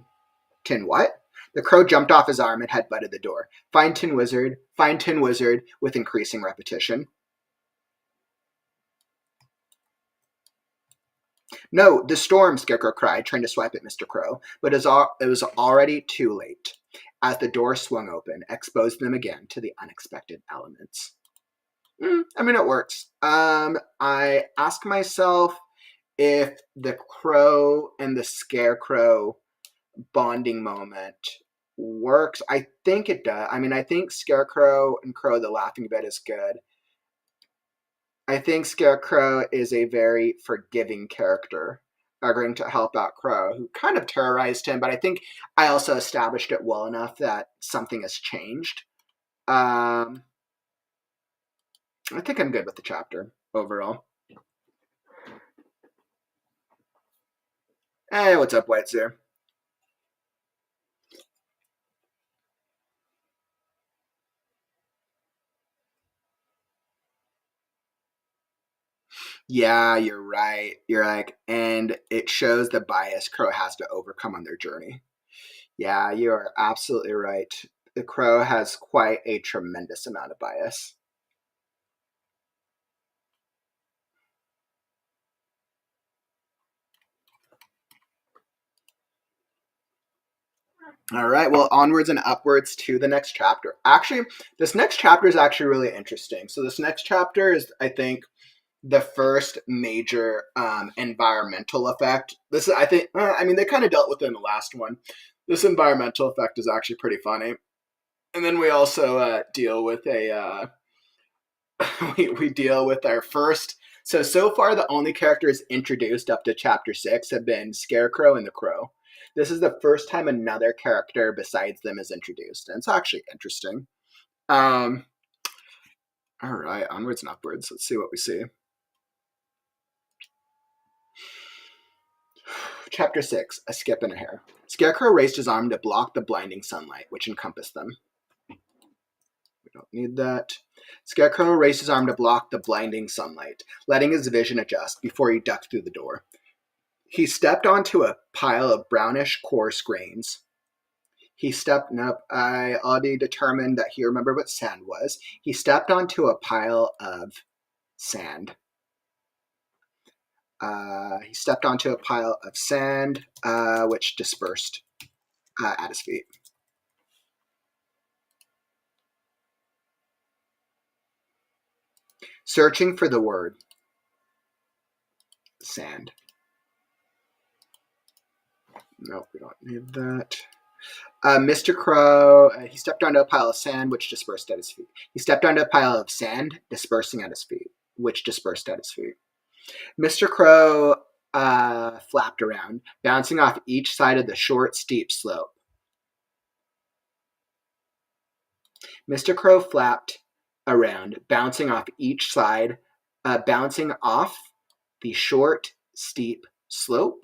Tin what? The crow jumped off his arm and headbutted the door. Find Tin Wizard, with increasing repetition. No, the storm, Scarecrow cried, trying to swipe at Mr. Crow, but it was already too late. As the door swung open, exposed them again to the unexpected elements. I mean, it works. I ask myself if the crow and the Scarecrow bonding moment works. I think it does. I mean, I think Scarecrow and Crow the Laughing Bit is good. I think Scarecrow is a very forgiving character, agreeing to help out Crow, who kind of terrorized him, but I think I also established it well enough that something has changed. I think I'm good with the chapter overall. Hey, what's up, White Sir? Yeah, you're right. You're like, and it shows the bias Crow has to overcome on their journey. Yeah, you are absolutely right. The Crow has quite a tremendous amount of bias. All right, well, onwards and upwards to the next chapter. Actually, this next chapter is actually really interesting. So this next chapter is, I think, the first major environmental effect. This is, I think, I mean, they kind of dealt with it in the last one. This environmental effect is actually pretty funny. And then we also deal with a, we deal with our first. So far, the only characters introduced up to chapter 6 have been Scarecrow and the Crow. This is the first time another character besides them is introduced, and it's actually interesting. All right, onwards and upwards. Let's see what we see. Chapter 6, A Skip and a Hare. Scarecrow raised his arm to block the blinding sunlight, which encompassed them. We don't need that. Scarecrow raised his arm to block the blinding sunlight, letting his vision adjust before he ducked through the door. He stepped onto a pile of brownish coarse grains. I already determined that he remembered what sand was. He stepped onto a pile of sand. He stepped onto a pile of sand, which dispersed at his feet. Searching for the word sand. Nope, we don't need that. Mr. Crow, he stepped onto a pile of sand, which dispersed at his feet. He stepped onto a pile of sand, dispersing at his feet, which dispersed at his feet. Mr. Crow flapped around, bouncing off each side of the short, steep slope. Mr. Crow flapped around, bouncing off each side, bouncing off the short, steep slope,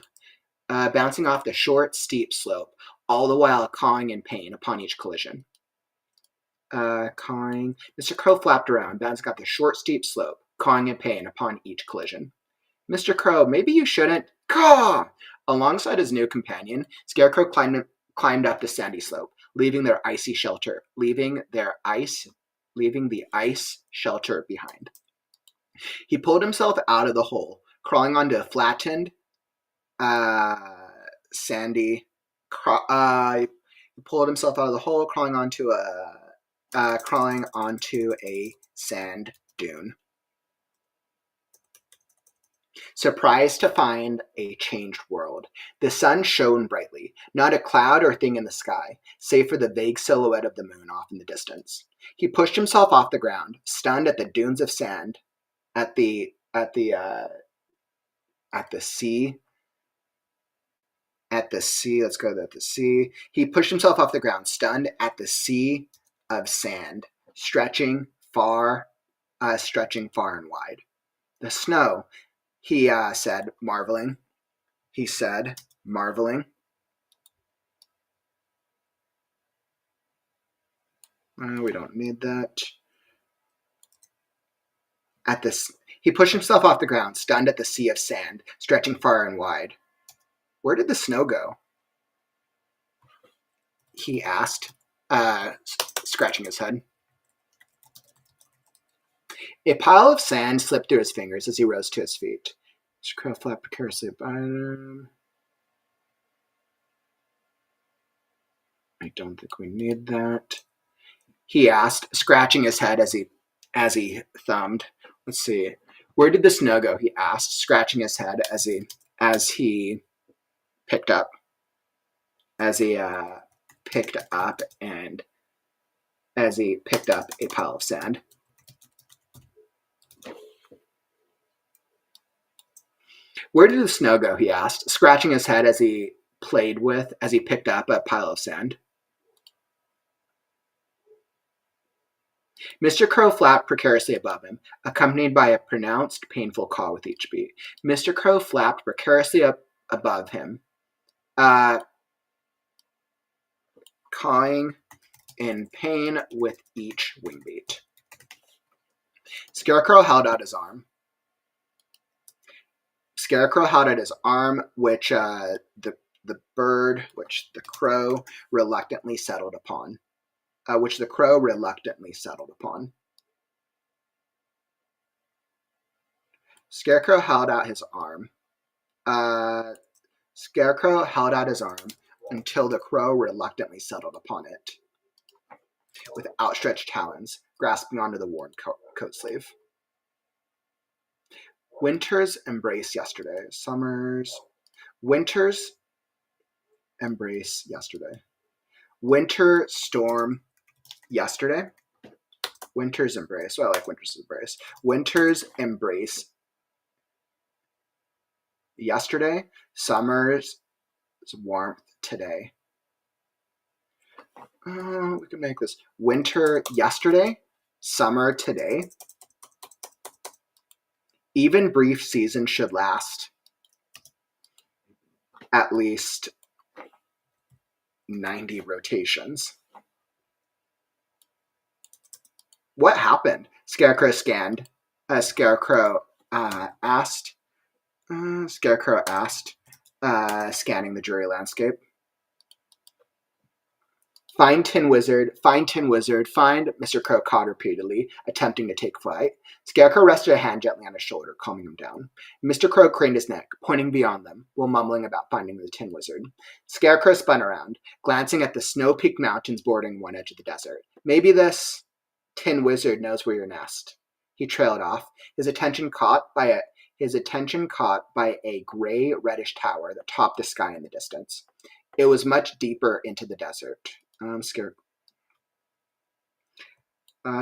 all the while cawing in pain upon each collision. Cawing. Mr. Crow flapped around, bouncing off the short, steep slope, cawing in pain upon each collision. Mr. Crow, maybe you shouldn't. Caw! Alongside his new companion, Scarecrow climbed up the sandy slope, leaving the ice shelter behind. He pulled himself out of the hole, crawling onto a flattened, sandy. pulled himself out of the hole, crawling onto a sand dune. Surprised to find a changed world. The sun shone brightly, not a cloud or thing in the sky, save for the vague silhouette of the moon off in the distance. He pushed himself off the ground, stunned at the dunes of sand, at the sea. Let's go at the sea. He pushed himself off the ground, stunned at the sea of sand, stretching far and wide. The snow, he said, marveling. He said, marveling. We don't need that. He pushed himself off the ground, stunned at the sea of sand, stretching far and wide. Where did the snow go? He asked, scratching his head. A pile of sand slipped through his fingers as he rose to his feet. Mr. Crow flapped precariously by him. I don't think we need that. He asked, scratching his head as he thumbed. Let's see. Where did the snow go? He asked, scratching his head as he picked up a pile of sand. Where did the snow go? He asked, scratching his head as he picked up a pile of sand. Mr. Crow flapped precariously above him, accompanied by a pronounced, painful caw with each beat. Mr. Crow flapped precariously above him, cawing in pain with each wing beat. Scarecrow held out his arm. Which the crow reluctantly settled upon. Scarecrow held out his arm. Until the crow reluctantly settled upon it, with outstretched talons, grasping onto the worn coat sleeve. Winters embrace yesterday. Winters embrace yesterday. Winter storm yesterday. Winters embrace. Well, I like winters embrace. Winters embrace yesterday. Summer's warmth today. We can make this winter yesterday, summer today. Even brief seasons should last at least 90 rotations. What happened? Scarecrow scanned. Scarecrow asked, scanning the dreary landscape. Find Tin Wizard, find Tin Wizard, find, Mr. Crow cawed repeatedly, attempting to take flight. Scarecrow rested a hand gently on his shoulder, calming him down. Mr. Crow craned his neck, pointing beyond them, while mumbling about finding the Tin Wizard. Scarecrow spun around, glancing at the snow-peaked mountains bordering one edge of the desert. Maybe this Tin Wizard knows where your nest. He trailed off, his attention caught by a gray-reddish tower that topped the sky in the distance. It was much deeper into the desert. I'm scared.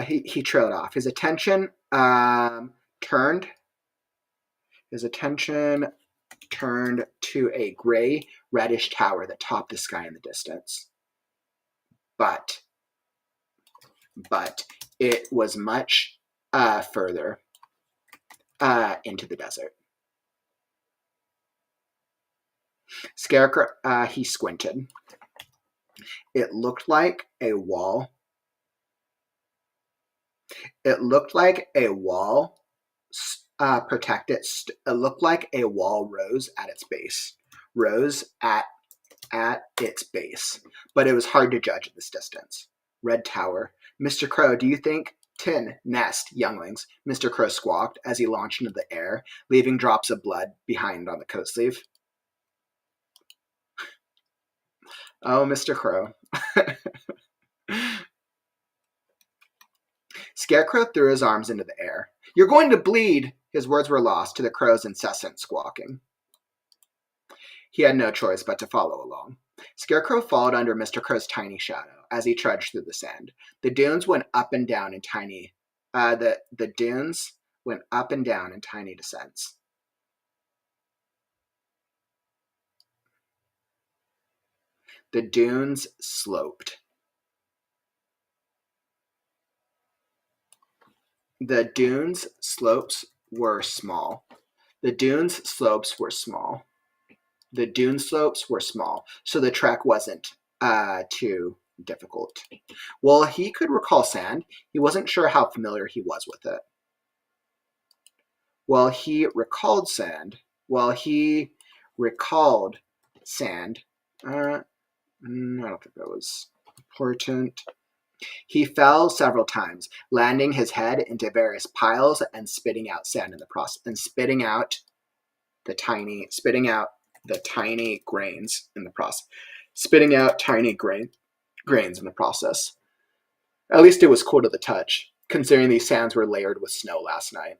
He trailed off. His attention turned to a gray reddish tower that topped the sky in the distance. But it was much further into the desert. Scarecrow, he squinted. It looked like a wall. It looked like a wall rose at its base. But it was hard to judge at this distance. Red Tower. Mr. Crow, do you think? Tin, nest, younglings, Mr. Crow squawked as he launched into the air, leaving drops of blood behind on the coat sleeve. Oh, Mr. Crow. Scarecrow threw his arms into the air. You're going to bleed! His words were lost to the crow's incessant squawking. He had no choice but to follow along. Scarecrow followed under Mr. Crow's tiny shadow as he trudged through the sand. The dunes went up and down in tiny. The dunes went up and down in tiny descents. The dunes sloped. The dunes slopes were small. The dunes slopes were small. The dune slopes were small, so the trek wasn't too difficult. While he could recall sand, he wasn't sure how familiar he was with it. While he recalled sand, I don't think that was important. He fell several times, landing his head into various piles and spitting out sand in the process, and spitting out the tiny grains in the process. Spitting out tiny grains in the process. At least it was cool to the touch, considering these sands were layered with snow last night.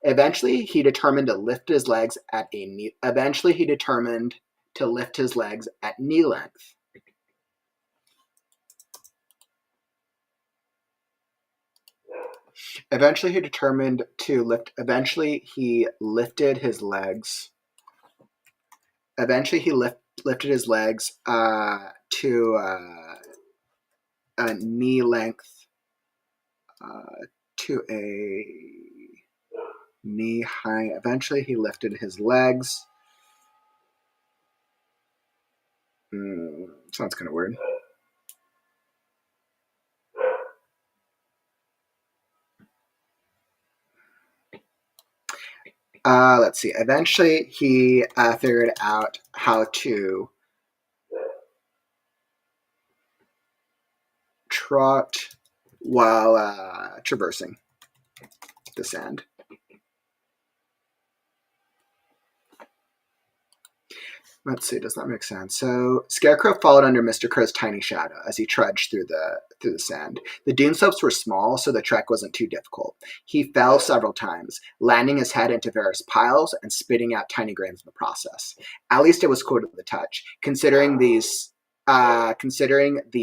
Eventually, he determined to lift his legs at knee length. Eventually, he lifted his legs. Eventually, he lifted his legs to a knee length, to a knee high. Eventually, he lifted his legs. Sounds kind of weird. Let's see. Eventually, he figured out how to trot while traversing the sand. Let's see, does that make sense? So Scarecrow followed under Mr. Crow's tiny shadow as he trudged through the sand. The dune slopes were small, so the trek wasn't too difficult. He fell several times, landing his head into various piles and spitting out tiny grains in the process. At least it was cool to the touch, considering these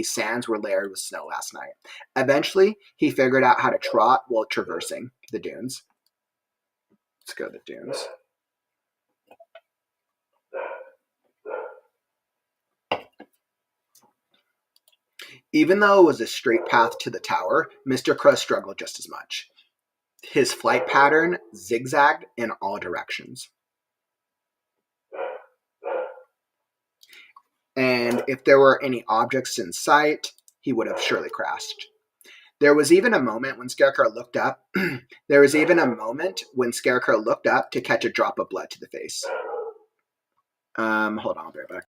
sands were layered with snow last night. Eventually, he figured out how to trot while traversing the dunes. Let's go to the dunes. Even though it was a straight path to the tower, Mr. Crow struggled just as much. His flight pattern zigzagged in all directions. And if there were any objects in sight, he would have surely crashed. There was even a moment when Scarecrow looked up. To catch a drop of blood to the face. Hold on, I'll be right back.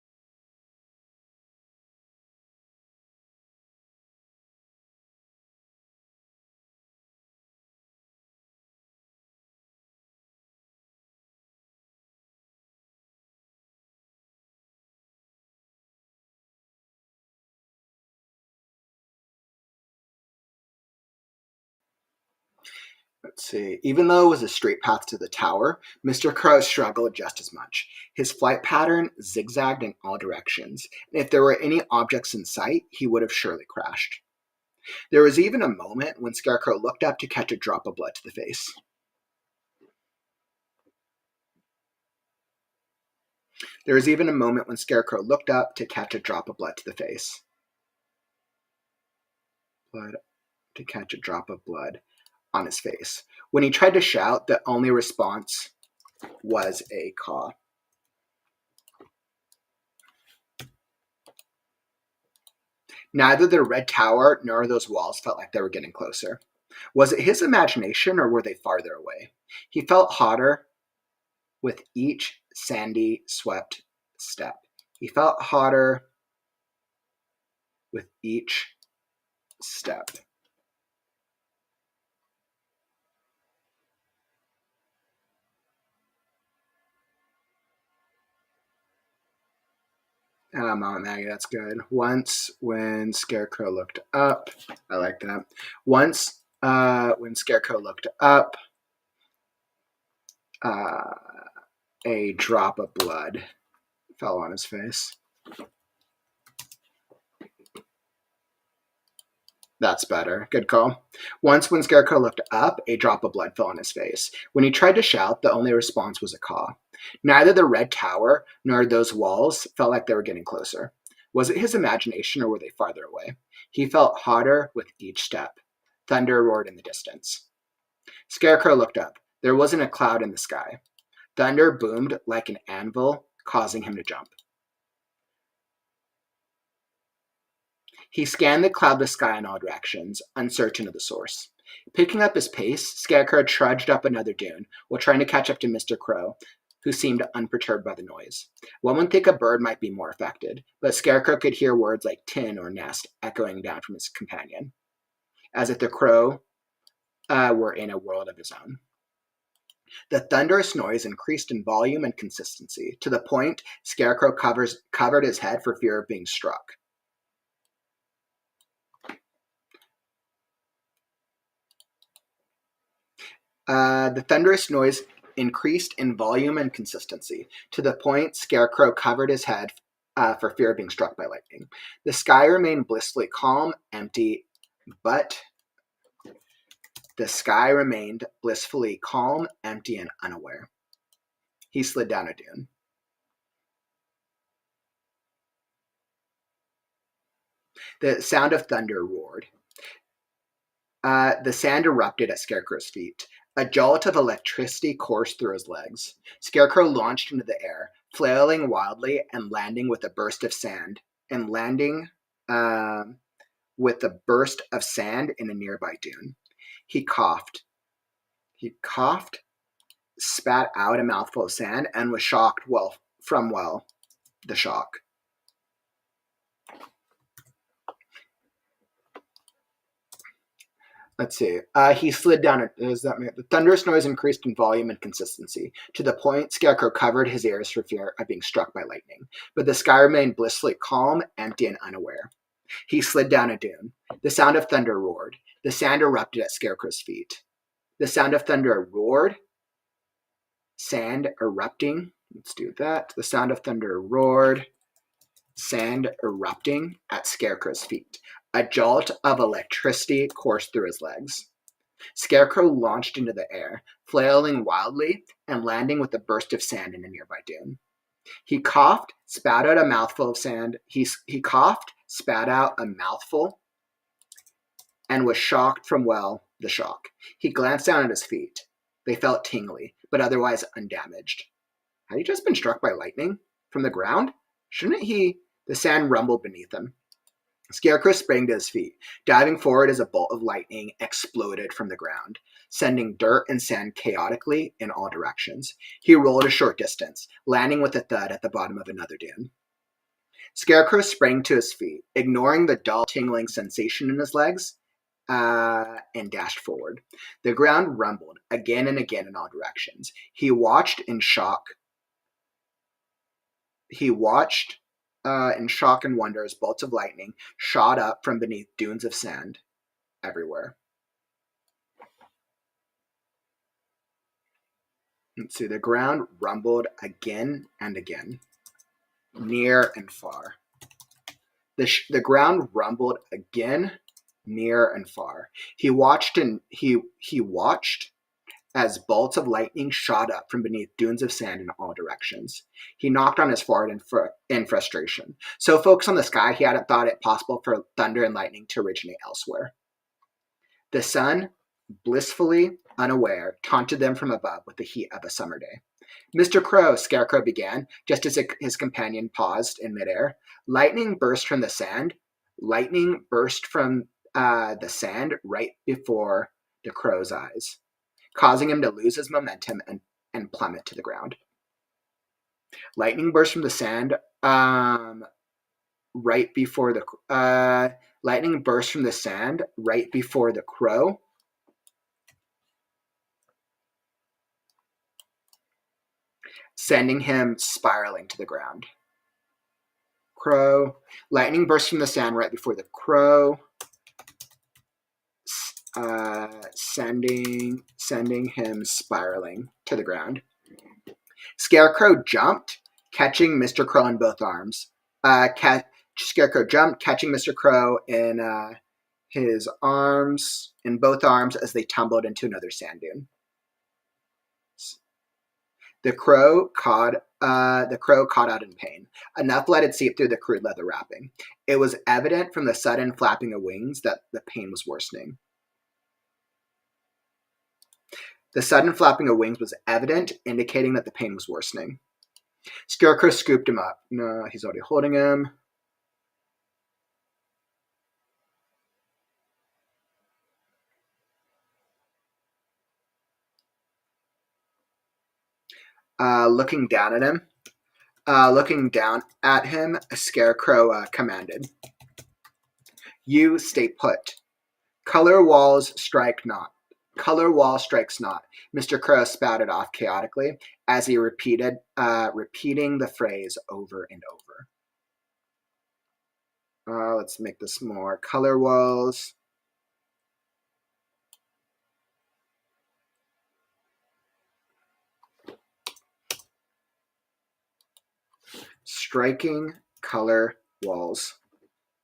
Let's see. Even though it was a straight path to the tower, Mr. Crow struggled just as much. His flight pattern zigzagged in all directions, and if there were any objects in sight, he would have surely crashed. There was even a moment when Scarecrow looked up to catch a drop of blood to the face. Blood to catch a drop of blood on his face. When he tried to shout, the only response was a caw. Neither the red tower nor those walls felt like they were getting closer. Was it his imagination or were they farther away? He felt hotter with each sandy swept step. He felt hotter with each step. Mama Maggie, that's good. Once when Scarecrow looked up, I like that. Once when Scarecrow looked up, a drop of blood fell on his face. That's better. Good call. Once when Scarecrow looked up, a drop of blood fell on his face. When he tried to shout, the only response was a caw. Neither the red tower nor those walls felt like they were getting closer. Was it his imagination or were they farther away? He felt hotter with each step. Thunder roared in the distance. Scarecrow looked up. There wasn't a cloud in the sky. Thunder boomed like an anvil, causing him to jump. He scanned the cloudless sky in all directions, uncertain of the source. Picking up his pace, Scarecrow trudged up another dune while trying to catch up to Mr. Crow, who seemed unperturbed by the noise. One would think a bird might be more affected, but Scarecrow could hear words like tin or nest echoing down from his companion, as if the crow were in a world of his own. The thunderous noise increased in volume and consistency, to the point Scarecrow covered his head for fear of being struck. The thunderous noise increased in volume and consistency, to the point Scarecrow covered his head for fear of being struck by lightning. The sky remained blissfully calm, empty, and unaware. He slid down a dune. The sound of thunder roared. The sand erupted at Scarecrow's feet. A jolt of electricity coursed through his legs. Scarecrow launched into the air, flailing wildly and landing with a burst of sand in a nearby dune. He coughed, spat out a mouthful of sand, and was shocked from the shock. Let's see. He slid down. The thunderous noise increased in volume and consistency, to the point Scarecrow covered his ears for fear of being struck by lightning. But the sky remained blissfully calm, empty, and unaware. He slid down a dune. The sound of thunder roared. The sand erupted at Scarecrow's feet. The sound of thunder roared. Sand erupting. Let's do that. The sound of thunder roared. Sand erupting at Scarecrow's feet. A jolt of electricity coursed through his legs. Scarecrow launched into the air, flailing wildly and landing with a burst of sand in a nearby dune. He coughed, spat out a mouthful of sand. He coughed, spat out a mouthful, and was shocked from the shock. He glanced down at his feet. They felt tingly, but otherwise undamaged. Had he just been struck by lightning from the ground? Shouldn't he? The sand rumbled beneath him. Scarecrow sprang to his feet, diving forward as a bolt of lightning exploded from the ground, sending dirt and sand chaotically in all directions. He rolled a short distance, landing with a thud at the bottom of another dune. Scarecrow sprang to his feet, ignoring the dull, tingling sensation in his legs, and dashed forward. The ground rumbled again and again in all directions. He watched in shock and wonder as bolts of lightning shot up from beneath dunes of sand everywhere. Let's see, the ground rumbled again and again, near and far. The ground rumbled again, near and far. He watched as bolts of lightning shot up from beneath dunes of sand in all directions. He knocked on his forehead in frustration. So focused on the sky, he hadn't thought it possible for thunder and lightning to originate elsewhere. The sun, blissfully unaware, taunted them from above with the heat of a summer day. Mr. Crow, Scarecrow began, just as his companion paused in midair. Lightning burst from the sand. Lightning burst from the sand right before the crow's eyes, causing him to lose his momentum and plummet to the ground. Lightning burst from the sand right before the crow sending him spiraling to the ground. crow. Lightning bursts from the sand right before the crow, sending him spiraling to the ground. Scarecrow jumped, catching Mr. Crow in both arms. Scarecrow jumped, catching Mr. Crow in his arms, in both arms, as they tumbled into another sand dune. The crow cawed out in pain. Enough let it seep through the crude leather wrapping. It was evident from the sudden flapping of wings that the pain was worsening. The sudden flapping of wings was evident, indicating that the pain was worsening. Scarecrow scooped him up. No, he's already holding him. Looking down at him, a Scarecrow commanded, "You stay put. Color walls strike not. Color wall strikes not." Mr. Crow spouted off chaotically as he repeating the phrase over and over. Let's make this more. Color walls. Striking color walls.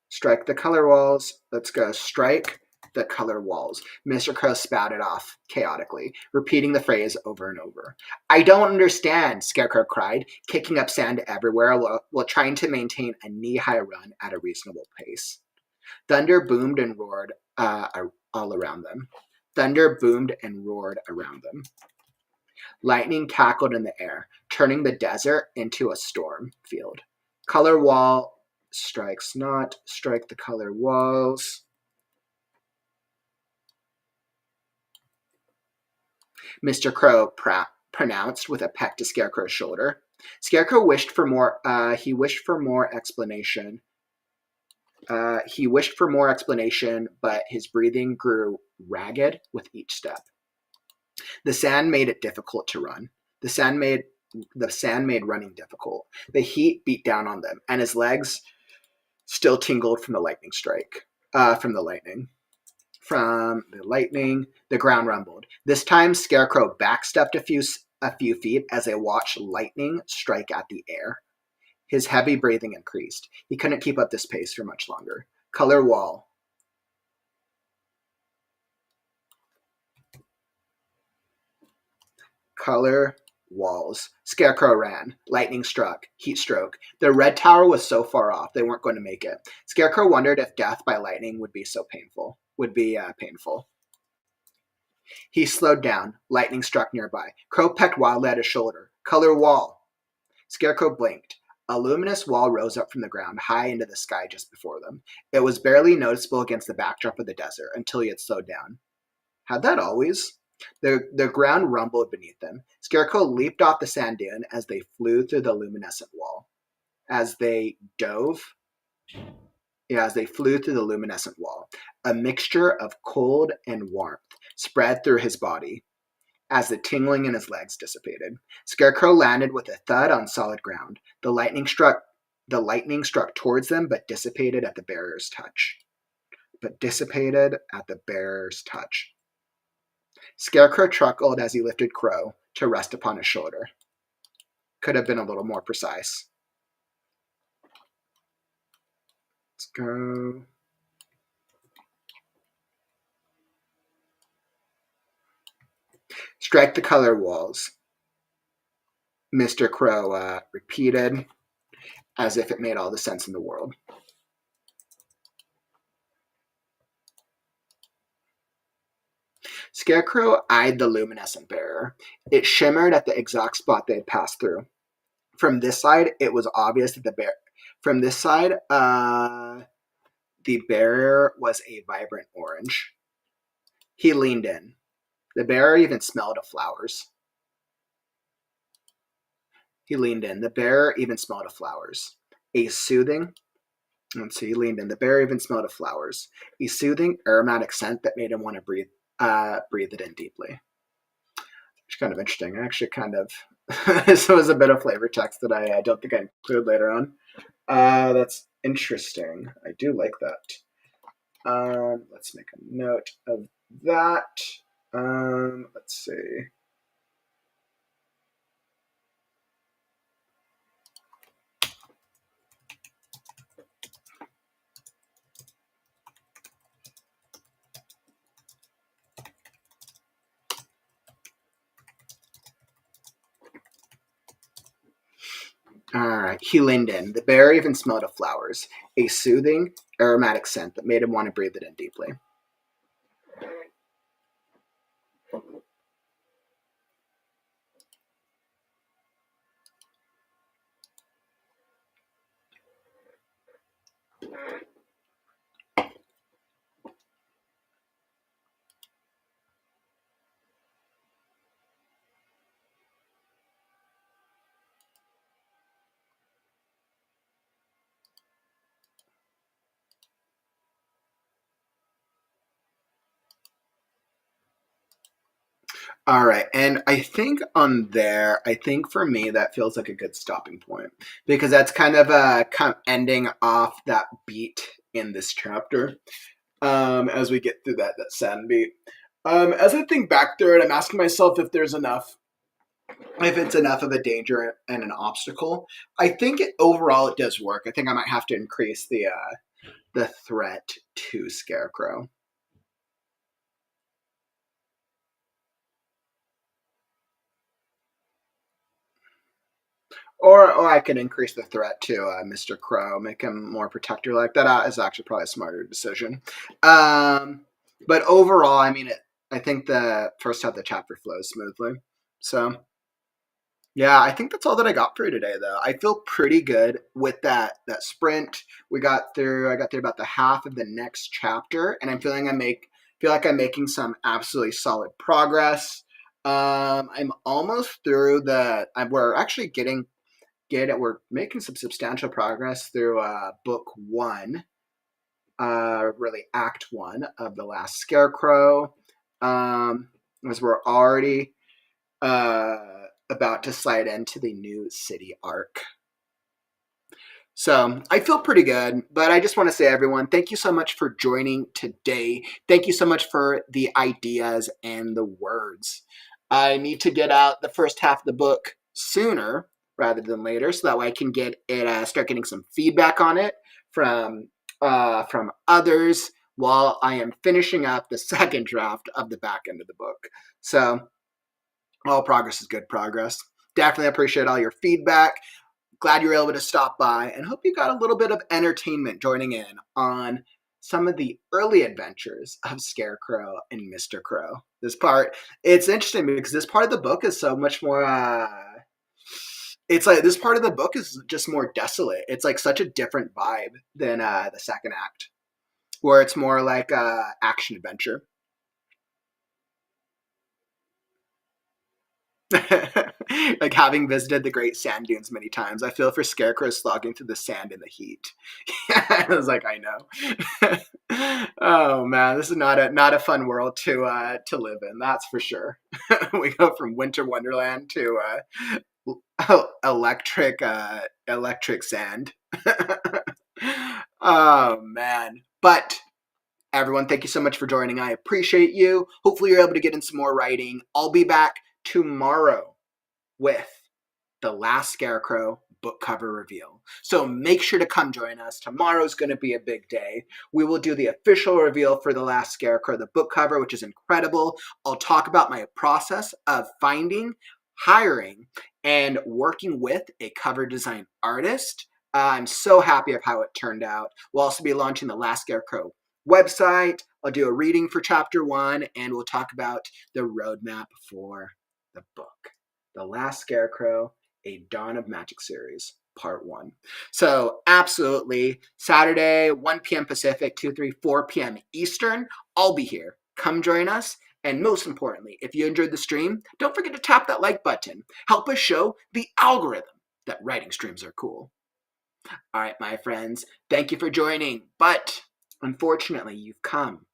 Strike the color walls. Let's go. Strike the color walls. Mr. Crow spouted off chaotically, repeating the phrase over and over. "I don't understand," Scarecrow cried, kicking up sand everywhere while trying to maintain a knee-high run at a reasonable pace. Thunder boomed and roared all around them. Thunder boomed and roared around them. Lightning cackled in the air, turning the desert into a storm field. Color wall strikes not. Strike the color walls. Mr. Crow pronounced with a peck to Scarecrow's shoulder. Scarecrow wished for more. He wished for more explanation. But his breathing grew ragged with each step. The sand made it difficult to run. The sand made running difficult. The heat beat down on them, and his legs still tingled from the lightning strike. From the lightning, the ground rumbled. This time, Scarecrow backstepped a few feet as they watched lightning strike at the air. His heavy breathing increased. He couldn't keep up this pace for much longer. Color wall. Color walls. Scarecrow ran. Lightning struck. Heat stroke. The red tower was so far off they weren't going to make it. Scarecrow wondered if death by lightning would be painful. He slowed down. Lightning struck nearby. Crow pecked wildly at his shoulder. Color wall. Scarecrow blinked. A luminous wall rose up from the ground, high into the sky just before them. It was barely noticeable against the backdrop of the desert until he had slowed down. Had that always? The ground rumbled beneath them. Scarecrow leaped off the sand dune as they flew through the luminescent wall. As they flew through the luminescent wall, a mixture of cold and warmth spread through his body as the tingling in his legs dissipated. Scarecrow landed with a thud on solid ground. The lightning struck towards them, but dissipated at the bearer's touch. Scarecrow chuckled as he lifted Crow to rest upon his shoulder. Could have been a little more precise. Let's go. Strike the color walls, Mr. Crow repeated, as if it made all the sense in the world. Scarecrow eyed the luminescent bearer. It shimmered at the exact spot they had passed through. From this side, it was obvious that the bearer was a vibrant orange. He leaned in. The bearer even smelled of flowers. He leaned in. The bearer even smelled of flowers. He leaned in. The bearer even smelled of flowers. A soothing, aromatic scent that made him want to breathe it in deeply. It's kind of interesting. I actually this was a bit of flavor text that I don't think I include later on. That's interesting. I do like that. Let's make a note of that. Let's see. All right. He leaned in. The bear even smelled of flowers, a soothing, aromatic scent that made him want to breathe it in deeply. All right. And I think for me, that feels like a good stopping point because that's kind of ending off that beat in this chapter as we get through that sand beat. As I think back through it, I'm asking myself if it's enough of a danger and an obstacle. I think overall it does work. I think I might have to increase the threat to Scarecrow. Or I could increase the threat to Mr. Crow, make him more protector like that. Is actually probably a smarter decision. But overall, I mean, I think the first half of the chapter flows smoothly. So, yeah, I think that's all that I got for you today, though. I feel pretty good with that sprint. I got through about the half of the next chapter, and I'm feeling feel like I'm making some absolutely solid progress. I'm almost through we're actually we're making some substantial progress through book 1, really act 1 of The Last Scarecrow, as we're already about to slide into the new city arc. So I feel pretty good, but I just want to say, everyone, thank you so much for joining today. Thank you so much for the ideas and the words. I need to get out the first half of the book sooner rather than later, so that way I can start getting some feedback on it from others while I am finishing up the second draft of the back end of the book. So all progress is good progress. Definitely appreciate all your feedback. Glad you were able to stop by, and hope you got a little bit of entertainment joining in on some of the early adventures of Scarecrow and Mr. Crow. It's interesting because this part of the book is so much more it's like this part of the book is just more desolate. It's like such a different vibe than the second act, where it's more like action adventure. Like having visited the Great Sand Dunes many times, I feel for Scarecrow slogging through the sand in the heat. I was like, I know. Oh man, this is not a fun world to live in. That's for sure. We go from Winter Wonderland to electric sand. Oh man, but everyone, thank you so much for joining. I appreciate you. Hopefully you're able to get in some more writing. I'll be back tomorrow with The Last Scarecrow book cover reveal. So make sure to come join us. Tomorrow's going to be a big day. We will do the official reveal for The Last Scarecrow, the book cover, which is incredible. I'll talk about my process of finding, hiring, and working with a cover design artist. I'm so happy of how it turned out. We'll also be launching the Last Scarecrow website. I'll do a reading for chapter 1, and we'll talk about the roadmap for the book, The Last Scarecrow, a Dawn of Magic series, part 1. So absolutely, Saturday, 1 p.m. Pacific, 4 p.m. Eastern, I'll be here. Come join us. And most importantly, if you enjoyed the stream, don't forget to tap that like button. Help us show the algorithm that writing streams are cool. All right, my friends, thank you for joining. But unfortunately, you've come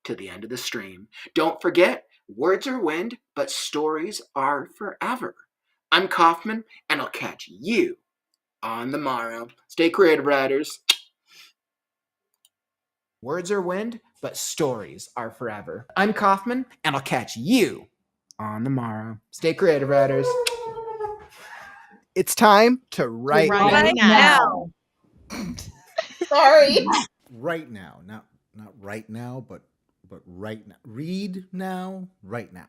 to the end of the stream. Don't forget, words are wind, but stories are forever. I'm Kaufman, and I'll catch you on the morrow. Stay creative, writers. Words are wind, but stories are forever. I'm Kaufman, and I'll catch you on the morrow. Stay creative, writers. It's time to write Right now. now. Sorry. Right now, not right now, but right now. Read now, right now.